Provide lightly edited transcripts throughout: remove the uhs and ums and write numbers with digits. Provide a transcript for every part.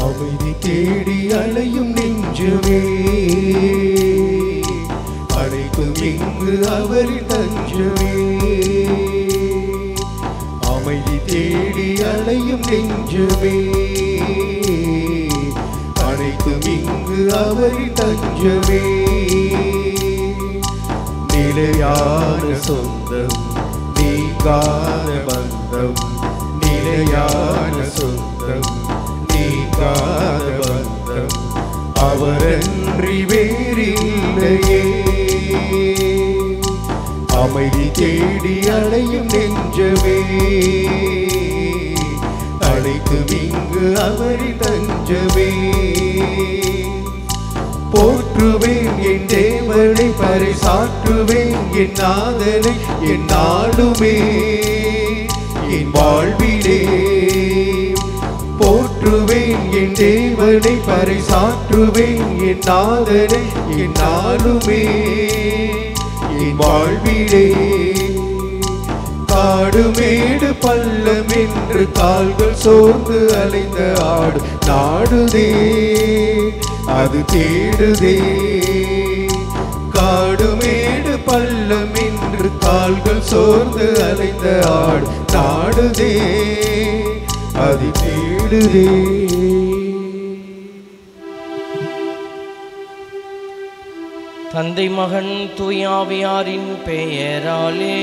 அமைதி தேடி அலையும் நெஞ்சமே, அனைத்தும் இங்கு அவரின் தஞ்சமே. அமைதி தேடி அலையும் நெஞ்சமே, அனைத்தும் இங்கு அவரின் தஞ்சமே. நிலையான சொந்தம், நீங்காத பந்தம், நிலையான சொந்தம், நீங்காத பந்தம், அவரன்றி வேறில்லையே. அமைதி தேடி அலையும் நெஞ்சமே, அனைத்தும் இங்கு அவரின் தஞ்சமே. போற்றுவேன் என் தேவனை, பறைசாற்றுவேன் என் நாதனை, என் நாடுமே என் வாழ்விலே. போற்றுவேன் என் தேவனை, பறைசாற்றுவேன் என் நாதனை, என் நாடுமே என் வாழ்விலே. காடுமேடு பள்ளம் என்று கால்கள் சோர்ந்து அலைந்த ஆடு நாடுதே, அது தேடுதே. காடுமேடு பள்ளம் என்று கால்கள் சோர்ந்து அலைந்த ஆடு நாடுதே, அது தேடுதே. தந்தை மகன் தூயாவியாரின் பெயராலே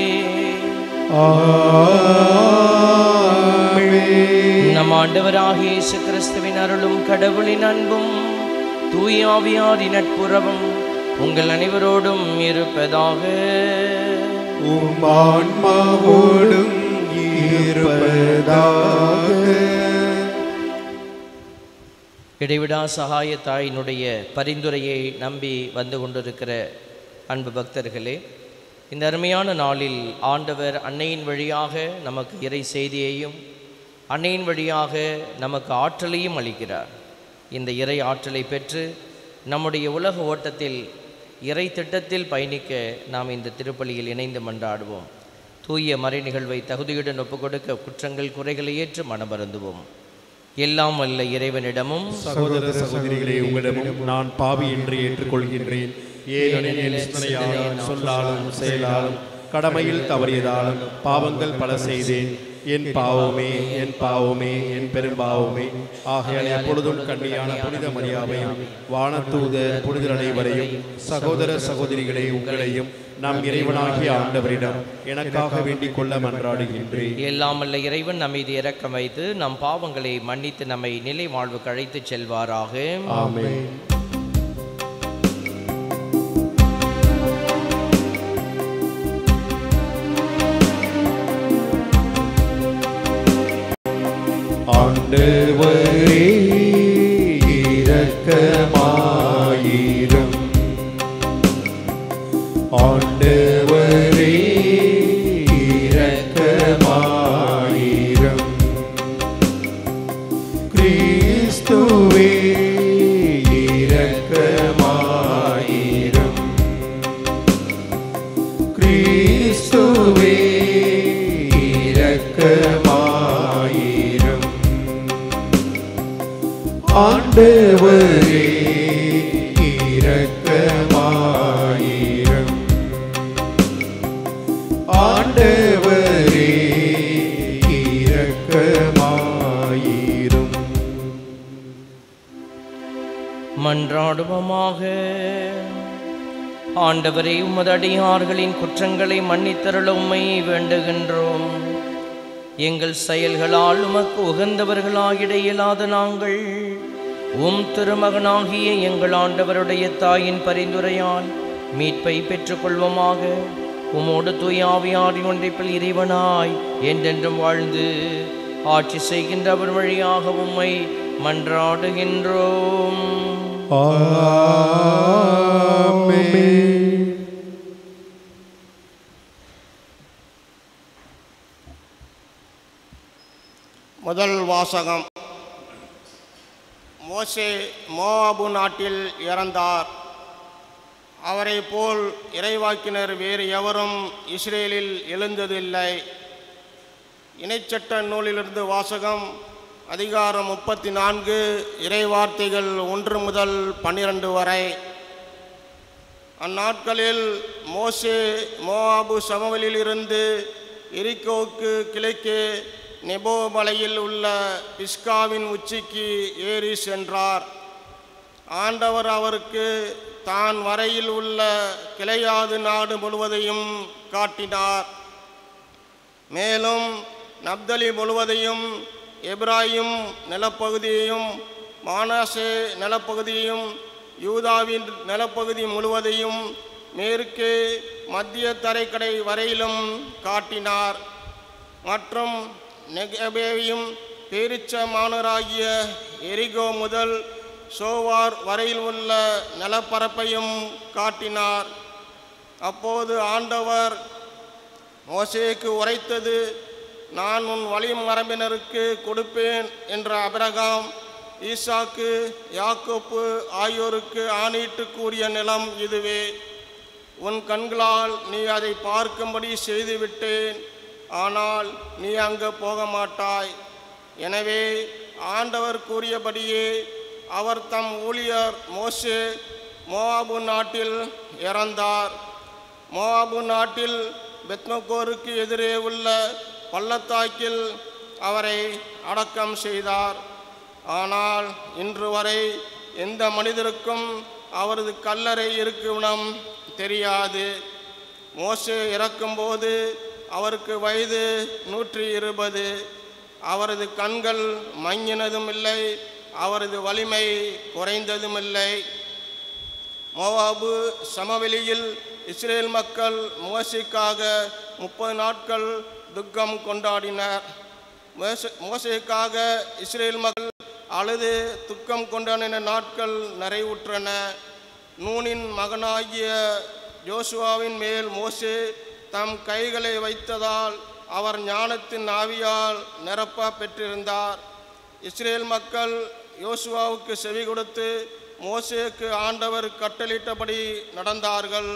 நம் ஆண்டவராகிய இயேசு கிறிஸ்துவின் அருளும் கடவுளின் அன்பும் தூயாவியாரின் நட்புறவும் உங்கள் அனைவரோடும் இருப்பதாக. உம் ஆன்மாவோடும் இருப்பதாக. இடைவிடா சகாய தாயினுடைய பரிந்துரையை நம்பி வந்து கொண்டிருக்கிற அன்பு பக்தர்களே, இந்த அருமையான நாளில் ஆண்டவர் அன்னையின் வழியாக நமக்கு இறை செய்தியையும் அன்னையின் வழியாக நமக்கு ஆற்றலையும் அளிக்கிறார். இந்த இறை ஆற்றலை பெற்று நம்முடைய உலக ஓட்டத்தில் இறை திட்டத்தில் பயணிக்க நாம் இந்த திருப்பலியில் இணைந்து மன்றாடுவோம். தூய மறை நிகழ்வை தகுதியுடன் ஒப்புக்கொடுக்க குற்றங்கள் குறைகளை ஏற்று மனமருந்துவோம். எல்லாம் வல்ல இறைவனிடமும் சகோதர சகோதரிகளே, உங்களிடமும் நான் பாவி என்று ஏற்றுக்கொள்கின்றேன். ஏனெனில் என் சிந்தனையாலும் சொல்லாலும் செயலாலும் கடமையில் தவறியதாலும் பாவங்கள் பல செய்தேன். என் பாவமே, என் பாவமே, என் பெரும்பாவமே. ஆகையால் எப்பொழுதும் கண்ணியான புனித மரியாவையும் வானதூதர் புனிதர் அனைவரையும் சகோதர சகோதரிகளை உங்களையும் நம் இறைவனாகிய ஆண்டவரிடம் எனக்காக வேண்டிக் கொள்ள மன்றாடுகின்றேன். எல்லாம் வல்ல இறைவன் நம்மீது இரக்கம் வைத்து நம் பாவங்களை மன்னித்து நம்மை நிலை வாழ்வுக்கு அழைத்துச் செல்வாராக. ஆமென். ஆண்டவரே இரக்கமாயிரும். ஆண்டவரே இரக்கமாயிரும். கிறிஸ்துவே இரக்கமாயிரும். கிறிஸ்துவே இரக்கமாயிரும். ஆண்டவரே இரக்கமாயிரும். ஆண்டவரே இரக்கமாயிரும். மன்றாடுவோமாக. ஆண்டவரே, உமது அடியார்களின் குற்றங்களை மன்னித்தருள உம்மை வேண்டுகின்றோம். எங்கள் செயல்களால் உமக்கு உகந்தவர்களாகிட இயலாத நாங்கள் உம் திருமகனாகிய எங்கள் ஆண்டவருடைய தாயின் பரிந்துரையால் மீட்பை பெற்றுக்கொள்வோமாக. உமோடு தூய ஆவியாரின் ஒன்றிப்பில் இறைவனாய் என்றென்றும் வாழ்ந்து ஆட்சி செய்கின்றவர் வழியாக உம்மை மன்றாடுகின்றோம். ஆமென். முதல் வாசகம். மோசே மோவாபு நாட்டில் இறந்தார். அவரை போல் இறைவாக்கினர் வேறு எவரும் இஸ்ரேலில் எழுந்ததில்லை. இணைச்சட்ட நூலிலிருந்து வாசகம். அதிகாரம் 34, இறைவார்த்தைகள் 1 முதல் 12 வரை. அந்நாட்களில் மோசே மோவாபு சமவெளியிலிருந்து எரிகோவுக்கு கிழக்கே நெபோ மலையில் உள்ள பிஸ்காவின் உச்சிக்கு ஏறி சென்றார். ஆண்டவர் அவருக்கு தான் வரையில் உள்ள கிளையாது நாடு முழுவதையும் காட்டினார். மேலும் நப்தலி முழுவதையும், எப்ராயிம் நிலப்பகுதியையும், மானாசே நிலப்பகுதியையும், யூதாவின் நிலப்பகுதி முழுவதையும், மேற்கே மத்திய தரைக்கடை வரையிலும் காட்டினார். மற்றும் நெகபேவையும் பேரிச்ச மாநகராகிய எரிகோ முதல் சோவார் வரையில் உள்ள நிலப்பரப்பையும் காட்டினார். அப்போது ஆண்டவர் மோசேக்கு உரைத்தது, நான் உன் வழிமரபினருக்கு கொடுப்பேன் என்ற ஆபிரகாம், ஈசாக்கு, யாக்கோப்பு ஆகியோருக்கு ஆணையிட்டு கூறிய நிலம் இதுவே. உன் கண்களால் நீ அதை பார்க்கும்படி செய்துவிட்டேன். ஆனால் நீ அங்கே போக மாட்டாய். எனவே ஆண்டவர் கூறியபடியே அவர் தம் ஊழியர் மோசே மோவாபு நாட்டில் இறந்தார். மோவாபு நாட்டில் பெத்மகோருக்கு எதிரே உள்ள பள்ளத்தாக்கில் அவரை அடக்கம் செய்தார். ஆனால் இன்று வரை எந்த மனிதருக்கும் அவரது கல்லறை இருக்குமிடம் தெரியாது. மோசே இறக்கும்போது அவருக்கு வயது 120. அவரது கண்கள் மங்கினதும் இல்லை, அவரது வலிமை குறைந்ததுமில்லை. மோவாபு சமவெளியில் இஸ்ரேல் மக்கள் மோசேக்காக 30 நாட்கள் துக்கம் கொண்டாடினர். மோசேக்காக இஸ்ரேல் மக்கள் அழுது துக்கம் கொண்டாடின நாட்கள் நிறைவுற்றன. நூனின் மகனாகிய யோசுவாவின் மேல் மோசே தம் கைகளை வைத்ததால் அவர் ஞானத்தின் ஆவியால் நிரப்ப பெற்றிருந்தார். இஸ்ரேல் மக்கள் யோசுவாவுக்கு செவி கொடுத்து மோசேக்கு ஆண்டவர் கட்டளிட்டபடி நடந்தார்கள்.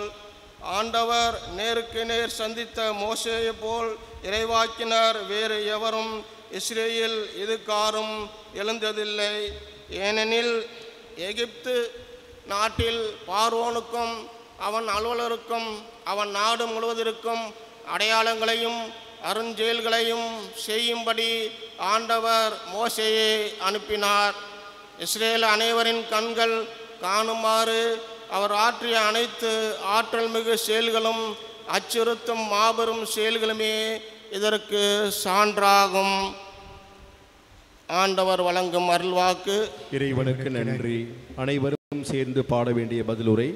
ஆண்டவர் நேருக்கு நேர் சந்தித்த மோசேயை போல் இறைவாக்கினர் வேறு எவரும் இஸ்ரேலில் இதுகாரும் எழுந்ததில்லை. ஏனெனில் எகிப்து நாட்டில் பார்வோனுக்கும் அவன் அலுவலருக்கும் அவன் நாடு முழுவதற்கும் அடையாளங்களையும் அருஞ்செயல்களையும் செய்யும்படி ஆண்டவர் மோசேயை அனுப்பினார். இஸ்ரேல் அனைவரின் கண்கள் காணுமாறு அவர் ஆற்றிய அனைத்து ஆற்றல் மிகு செயல்களும் அச்சுறுத்தும் மாபெரும் செயல்களுமே இதற்கு சான்றாகும். ஆண்டவர் வழங்கும் அருள்வாக்கு. இறைவனுக்கு நன்றி. அனைவரும் சேர்ந்து பாட வேண்டிய பதிலுரை.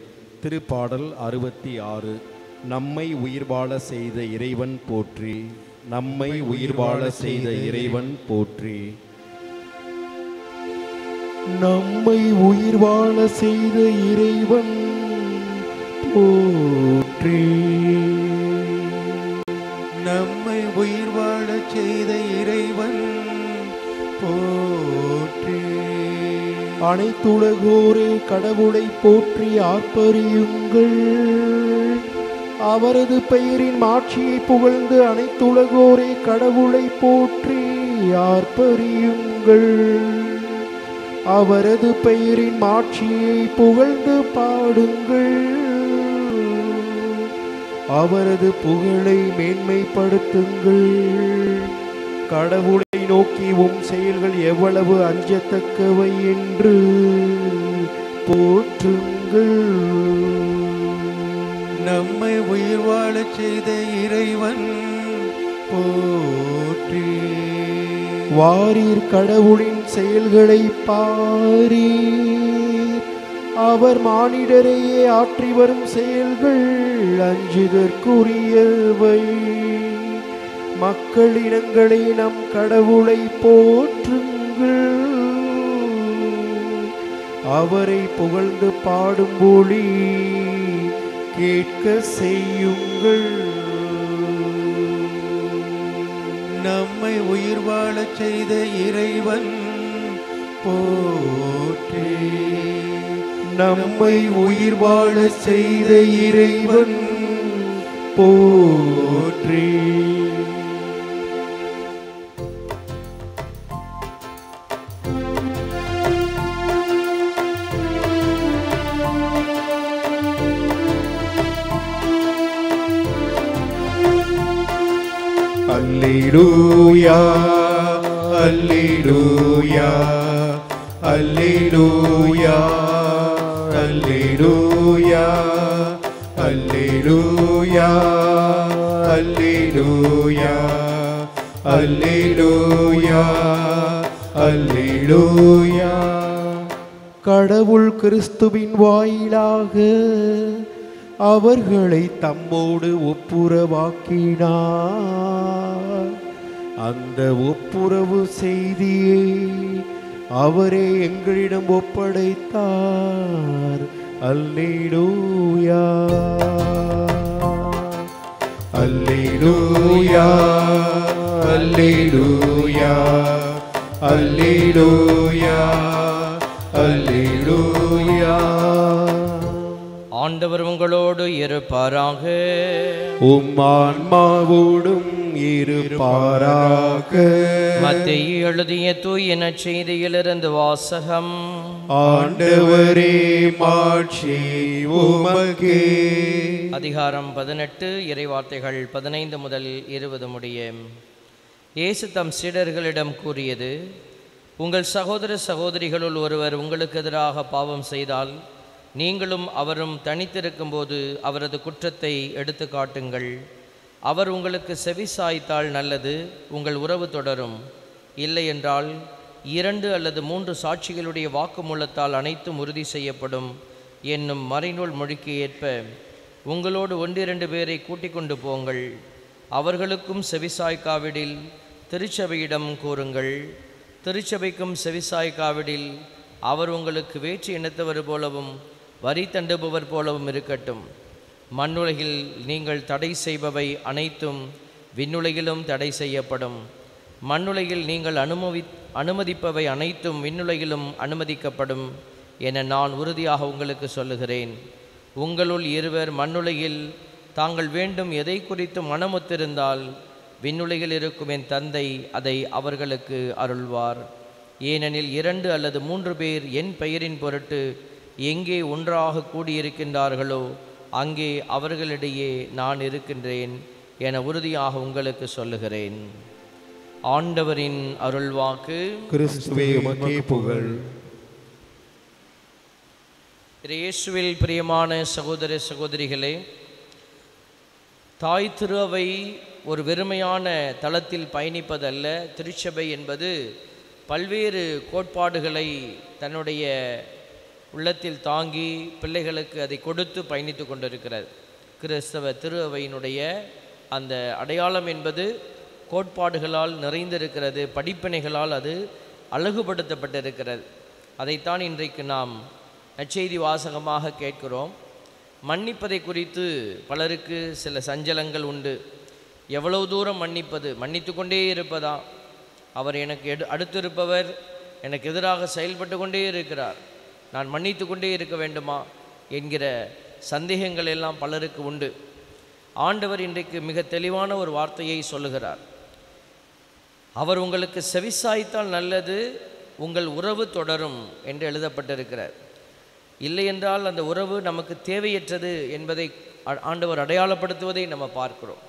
திருப்பாடல் 66. நம்மை உயிர் வாழ செய்த இறைவன் போற்றி, நம்மை உயிர் வாழ செய்த இறைவன் போற்றி. நம்மை உயிர் வாழ செய்த இறைவன் போற்றி, நம்மை உயிர் வாழச் செய்த இறைவன் போற்றி. அனைத்துலகோரே கடவுளை போற்றி ஆர்ப்பரியுங்கள். அவரது பெயரின் மாட்சியை புகழ்ந்து அனைத்துலகோரே கடவுளை போற்றி ஆர்ப்பரியுங்கள். அவரது பெயரின் மாட்சியை புகழ்ந்து பாடுங்கள். அவரது புகழை மேன்மைப்படுத்துங்கள். கடவுளை நோக்கி உம் செயல்கள் எவ்வளவு அஞ்சத்தக்கவை என்று போற்றுங்கள். நம்மை உயிர் வாழச் செய்த இறைவன் போற்றி. வாரீர் கடவுளின் செயல்களை பாரீர். அவர் மானிடரையே ஆற்றி வரும் செயல்கள் அஞ்சுதற்குரியவை. மக்களினங்களை நம் கடவுளை போற்றுங்கள். அவரை புகழ்ந்து பாடும் ஒளி கேட்க செய்யுங்கள். நம்மை உயிர் வாழச் செய்த இறைவன் போற்றி. நம்மை உயிர் வாழச் செய்த இறைவன் போற்றி. அல்லேலூயா அல்லேலூயா அல்லேலூயா அல்லேலூயா அல்லேலூயா அல்லேலூயா அல்லேலூயா அல்லேலூயா. கடவுள் கிறிஸ்துவின் வாயிலாக அவர்களை தம்மோடு ஒப்புரவாக்கினார். அந்த ஒப்புரவு செய்தியை அவரே எங்களிடம் ஒப்படைத்தார். அல்லேலூயா அல்லேலூயா அல்லேலூயா அல்லேலூயா அல்லேலூயா. ஆண்டவர் உங்களோடு இருப்பாராக. உம் ஆன்மாவோடும் இருப்பாராக. மத்தேயு எழுதிய தூய நற்செய்தியிலிருந்து வாசகம். ஆண்டவரே மாட்சி உமக்கே. அதிகாரம் 18, இறைவார்த்தைகள் 15 முதல் 20 முடிய. இயேசு தம் சீடர்களிடம் கூறியது, உங்கள் சகோதர சகோதரிகளுள் ஒருவர் உங்களுக்கு எதிராக பாவம் செய்தால் நீங்களும் அவரும் தனித்திருக்கும்போது அவரது குற்றத்தை எடுத்து காட்டுங்கள். அவர் உங்களுக்கு செவி சாய்த்தால் நல்லது, உங்கள் உறவு தொடரும். இல்லை என்றால் 2 அல்லது 3 சாட்சிகளுடைய வாக்குமூலத்தால் அனைத்தும் உறுதி செய்யப்படும் என்னும் மறைநூல் மொழிக்கு ஏற்ப உங்களோடு 1-2 பேரை கூட்டிக் கொண்டு போங்கள். அவர்களுக்கும் செவிசாய்க்காவிடில் திருச்சபையிடம் கூறுங்கள். திருச்சபைக்கும் செவிசாய்க்காவிடில் அவர் உங்களுக்கு வேற்று இனத்தவர் போலவும் வரி தண்டுபவர் போலவும் இருக்கட்டும். மண்ணுலகில் நீங்கள் தடை செய்பவை அனைத்தும் விண்ணுலகிலும் தடை செய்யப்படும். மண்ணுலகில் நீங்கள் அனுமதிப்பவை அனைத்தும் விண்ணுலகிலும் அனுமதிக்கப்படும் என நான் உறுதியாக உங்களுக்கு சொல்லுகிறேன். உங்களுள் 2 மண்ணுலகில் தாங்கள் வேண்டும் எதை குறித்து மனமொத்திருந்தால் விண்ணுலகில் இருக்கும் என் தந்தை அதை அவர்களுக்கு அருள்வார். ஏனெனில் 2 அல்லது 3 பேர் என் பெயரின் பொருட்டு எங்கே ஒன்றாக கூடியிருக்கின்றார்களோ அங்கே அவர்களிடையே நான் இருக்கின்றேன் என உறுதியாக உங்களுக்கு சொல்லுகிறேன். ஆண்டவரின் அருள்வாக்கு. கிறிஸ்துவே உமக்கே புகழ். இயேசுவில் பிரியமான சகோதர சகோதரிகளே, தாய் திருவை ஒரு வெறுமையான தளத்தில் பயணிப்பதல்ல. திருச்சபை என்பது பல்வேறு கோட்பாடுகளை தன்னுடைய உள்ளத்தில் தாங்கி பிள்ளைகளுக்கு அதை கொடுத்து பயணித்து கொண்டிருக்கிறது. கிறிஸ்தவ திருவையினுடைய அந்த அடையாளம் என்பது கோட்பாடுகளால் நிறைந்திருக்கிறது, படிப்பினைகளால் அது அழகுபடுத்தப்பட்டிருக்கிறது. அதைத்தான் இன்றைக்கு நாம் நற்செய்தி வாசகமாக கேட்கிறோம். மன்னிப்பதை குறித்து பலருக்கு சில சஞ்சலங்கள் உண்டு. எவ்வளவு தூரம் மன்னிப்பது? மன்னித்து கொண்டே இருப்பதா? அவர் எனக்கு அடுத்திருப்பவர் எனக்கு எதிராக செயல்பட்டு கொண்டே இருக்கிறார், நான் மன்னித்து கொண்டே இருக்க வேண்டுமா என்கிற சந்தேகங்கள் எல்லாம் பலருக்கு உண்டு. ஆண்டவர் இன்றைக்கு மிக தெளிவான ஒரு வார்த்தையை சொல்லுகிறார். அவர் உங்களுக்கு செவிசாய்த்தால் நல்லது, உங்கள் உறவு தொடரும் என்று எழுதப்பட்டிருக்கிறார். இல்லை என்றால் அந்த உறவு நமக்கு தேவையற்றது என்பதை ஆண்டவர் அடையாளப்படுத்துவதை நம்ம பார்க்கிறோம்.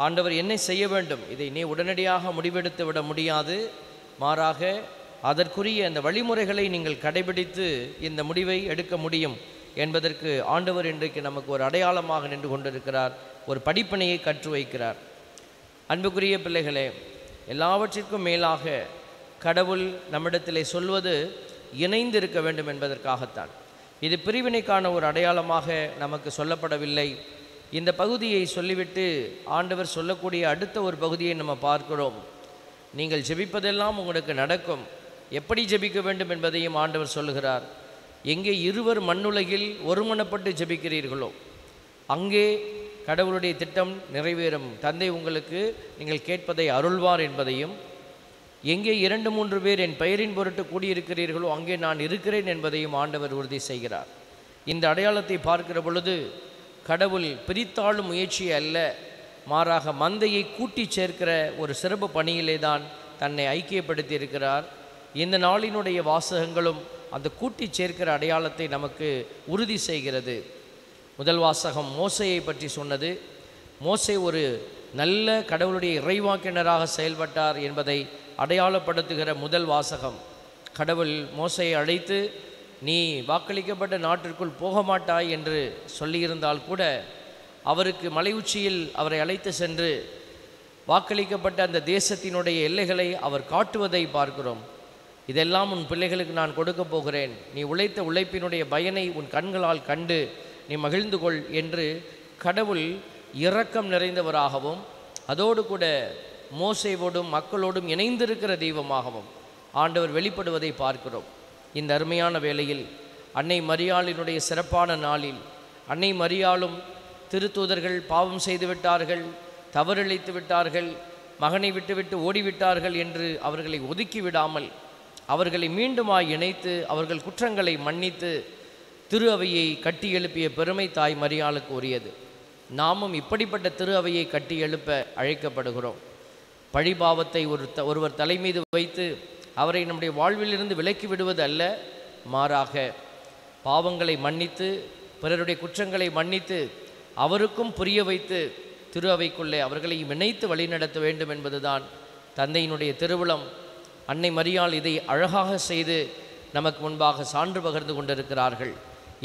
ஆண்டவர் என்ன செய்ய வேண்டும்? இதை நீ உடனடியாக முடிவெடுத்து விட முடியாது. மாறாக அதற்குரிய அந்த வழிமுறைகளை நீங்கள் கடைபிடித்து இந்த முடிவை எடுக்க முடியும் என்பதற்கு ஆண்டவர் இன்றைக்கு நமக்கு ஒரு அடையாளமாக நின்று கொண்டிருக்கிறார், ஒரு படிப்பினையை கற்று வைக்கிறார். அன்புக்குரிய பிள்ளைகளே, எல்லாவற்றிற்கும் மேலாக கடவுள் நம்மிடத்திலே சொல்வது இணைந்து இருக்க வேண்டும் என்பதற்காகத்தான். இது பிரிவினைக்கான ஒரு அடையாளமாக நமக்கு சொல்லப்படவில்லை. இந்த பகுதியை சொல்லிவிட்டு ஆண்டவர் சொல்லக்கூடிய அடுத்த ஒரு பகுதியை நம்ம பார்க்கிறோம். நீங்கள் ஜெபிப்பதெல்லாம் உங்களுக்கு நடக்கும். எப்படி ஜெபிக்க வேண்டும் என்பதையும் ஆண்டவர் சொல்லுகிறார். எங்கே இருவர் மண்ணுலகில் ஒருமனப்பட்டு ஜெபிக்கிறீர்களோ அங்கே கடவுளுடைய திட்டம் நிறைவேறும். தந்தை உங்களுக்கு நீங்கள் கேட்பதை அருள்வார் என்பதையும், எங்கே 2-3 பேர் என் பெயரின் பொருட்டு கூடியிருக்கிறீர்களோ அங்கே நான் இருக்கிறேன் என்பதையும் ஆண்டவர் உறுதி செய்கிறார். இந்த அடையாளத்தை பார்க்கிற பொழுது கடவுள் பிரித்தாளும் முயற்சி அல்ல, மாறாக மந்தையை கூட்டி சேர்க்கிற ஒரு சிறப்பு பணியிலே தான் தன்னை ஐக்கியப்படுத்தி இருக்கிறார். இந்த நாளினுடைய வாசகங்களும் அந்த கூட்டி சேர்க்கிற அடையாளத்தை நமக்கு உறுதி செய்கிறது. முதல் வாசகம் மோசேயை பற்றி சொன்னது. மோசே ஒரு நல்ல கடவுளுடைய இறைவாக்கினராக செயல்பட்டார் என்பதை அடையாளப்படுத்துகிற முதல் வாசகம். கடவுள் மோசேயை அழைத்து நீ வாக்களிக்கப்பட்ட நாட்டிற்குள் போக மாட்டாய் என்று சொல்லியிருந்தால் கூட அவருக்கு மலை உச்சியில் அவரை அழைத்து சென்று வாக்களிக்கப்பட்ட அந்த தேசத்தினுடைய எல்லைகளை அவர் காட்டுவதை பார்க்கிறோம். இதெல்லாம் உன் பிள்ளைகளுக்கு நான் கொடுக்க போகிறேன், நீ உழைத்த உழைப்பினுடைய பயனை உன் கண்களால் கண்டு நீ மகிழ்ந்து கொள் என்று கடவுள் இரக்கம் நிறைந்தவராகவும் அதோடு கூட மோசேவோடும் மக்களோடும் இணைந்திருக்கிற தெய்வமாகவும் ஆண்டவர் வெளிப்படுவதை பார்க்கிறோம். இந்த அருமையான வேளையில் அன்னை மரியாளினுடைய சிறப்பான நாளில் அன்னை மரியாளும் திருத்தூதர்கள் பாவம் செய்து விட்டார்கள், தவறிழைத்து விட்டார்கள், மகனை விட்டுவிட்டு ஓடிவிட்டார்கள் என்று அவர்களை ஒதுக்கி விடாமல் அவர்களை மீண்டுமாய் இணைத்து அவர்கள் குற்றங்களை மன்னித்து திரு அவையை கட்டி எழுப்பிய பெருமை தாய் மரியாளுக்கு உரியது. நாமும் இப்படிப்பட்ட திரு அவையை கட்டி எழுப்ப அழைக்கப்படுகிறோம். பழிபாவத்தை ஒருவர் தலைமீது வைத்து அவரை நம்முடைய வாழ்விலிருந்து விலக்கி விடுவது அல்ல, மாறாக பாவங்களை மன்னித்து பிறருடைய குற்றங்களை மன்னித்து அவருக்கும் புரிய வைத்து திரு அவைக்குள்ளே அவர்களை இணைத்து வழிநடத்த வேண்டும் என்பதுதான் தந்தையினுடைய திருவுளம். அன்னை மரியாள் இதை அழகாக செய்து நமக்கு முன்பாக சான்று பகிர்ந்து கொண்டிருக்கிறார்கள்.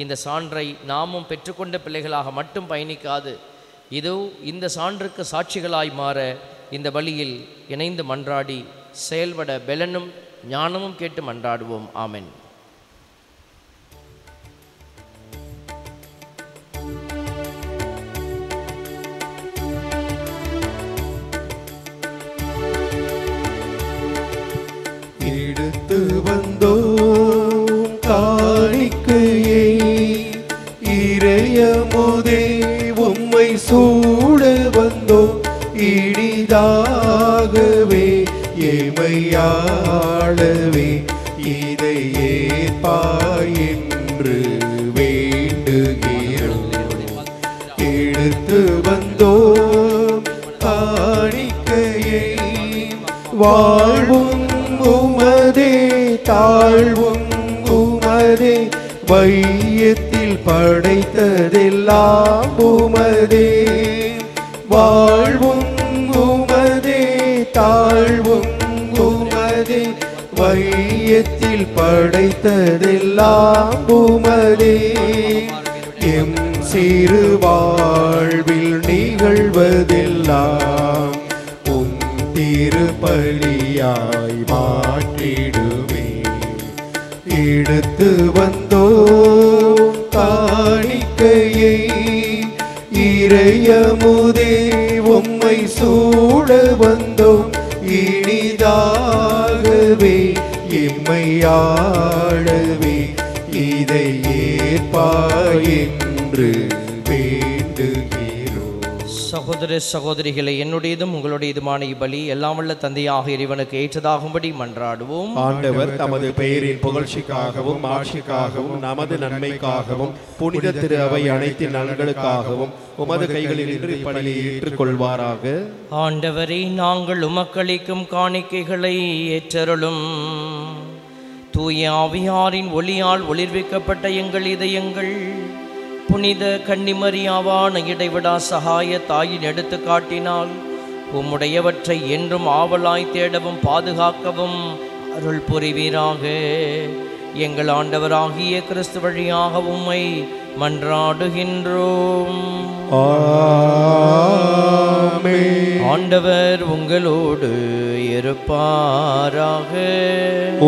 இந்த சான்றை நாமும் பெற்றுக்கொண்ட பிள்ளைகளாக மட்டும் பயணிக்காது, இதோ இந்த சான்றுக்கு சாட்சிகளாய் மாற இந்த வழியில் இணைந்து மன்றாடி செயல்பட பெலனும் ஞானமும் கேட்டு மன்றாடுவோம். ஆமென். எடுத்து வந்தோம் காணிக்கையை இறையமுதே உம்மை சூட வந்தோம் இனிதாகவே எமையாளவே இதை ஏற்பாய் என்று வேண்டுகிறோம். எடுத்து வந்தோம் காணிக்கையை வாழ்வும் உமதே தாழ்வும் உமதே வையத்தில் படைத்ததெல்லாம் உமதே. வாழ்வும் உமதே தாழ்வும் உமதே வையத்தில் படைத்ததெல்லாம் உமதே. எம் சிறு வாழ்வில் நிகழ்வதெல்லாம் உம் திருப்பலியாய் மாற்றிடுவே. எடுத்து வந்தோம் காணிக்கையை இறையமுதே உம்மை சூட வந்தோம் இனிதாகவே எம்மையாளவே இதை ஏற்பாய் என்று வேண்டுகிறோம். சகோதர சகோதரிகளை, என்னுடையதும் உங்களுடையதுமான இப்பலி எல்லாம் வல்ல தந்தையாக இறைவனுக்கு ஏற்றதாகும்படி மன்றாடுவோம். ஆண்டவர் தமது பெயரின் புகழ்ச்சிக்காகவும் ஆட்சிக்காகவும் நமது நன்மைக்காகவும் புனித திரு அவை அனைத்தின் நலன்களுக்காகவும் உமது கைகளில் இன்று இப்பணியை ஏற்றுக்கொள்வாராக. ஆண்டவரே, நாங்கள் உமக்களிக்கும் காணிக்கைகளை ஏற்றருளும். தூய ஆவியாரின் ஒளியால் ஒளிர்விக்கப்பட்ட எங்கள் இதயங்கள் புனித கன்னிமரியாவான இடைவிடா சகாய தாயின் எடுத்துக்காட்டினால் உம்முடையவற்றை என்றும் ஆவலாய் தேடவும் பாதுகாக்கவும் அருள் புரிவீராக. எங்கள் ஆண்டவராகிய கிறிஸ்து வழியாக உம்மை மன்றாடுகின்றோம். ஆமென். ஆண்டவர் உங்களோடு இருப்பாராக.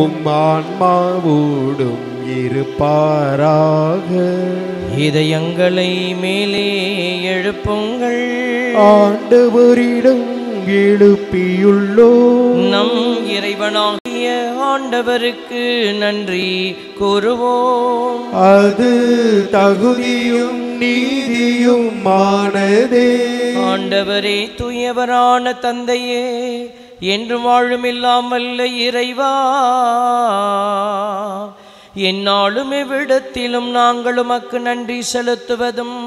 உம் ஆன்மாவோடும் இருப்பாராக. இதயங்களை மேலே எழுப்புங்கள். ஆண்டவரிடம் எழுப்பியுள்ளோ. நம் இறைவனாகிய ஆண்டவருக்கு நன்றி கூறுவோம். அது தகுதியும் நீதியுமானதே. ஆண்டவரே, தூயவரான தந்தையே, என்று வாழும் இல்லாமல்ல இறைவா, எந்நாளும் எவ்விடத்திலும் நாங்கள் உமக்கு நன்றி செலுத்துவதும்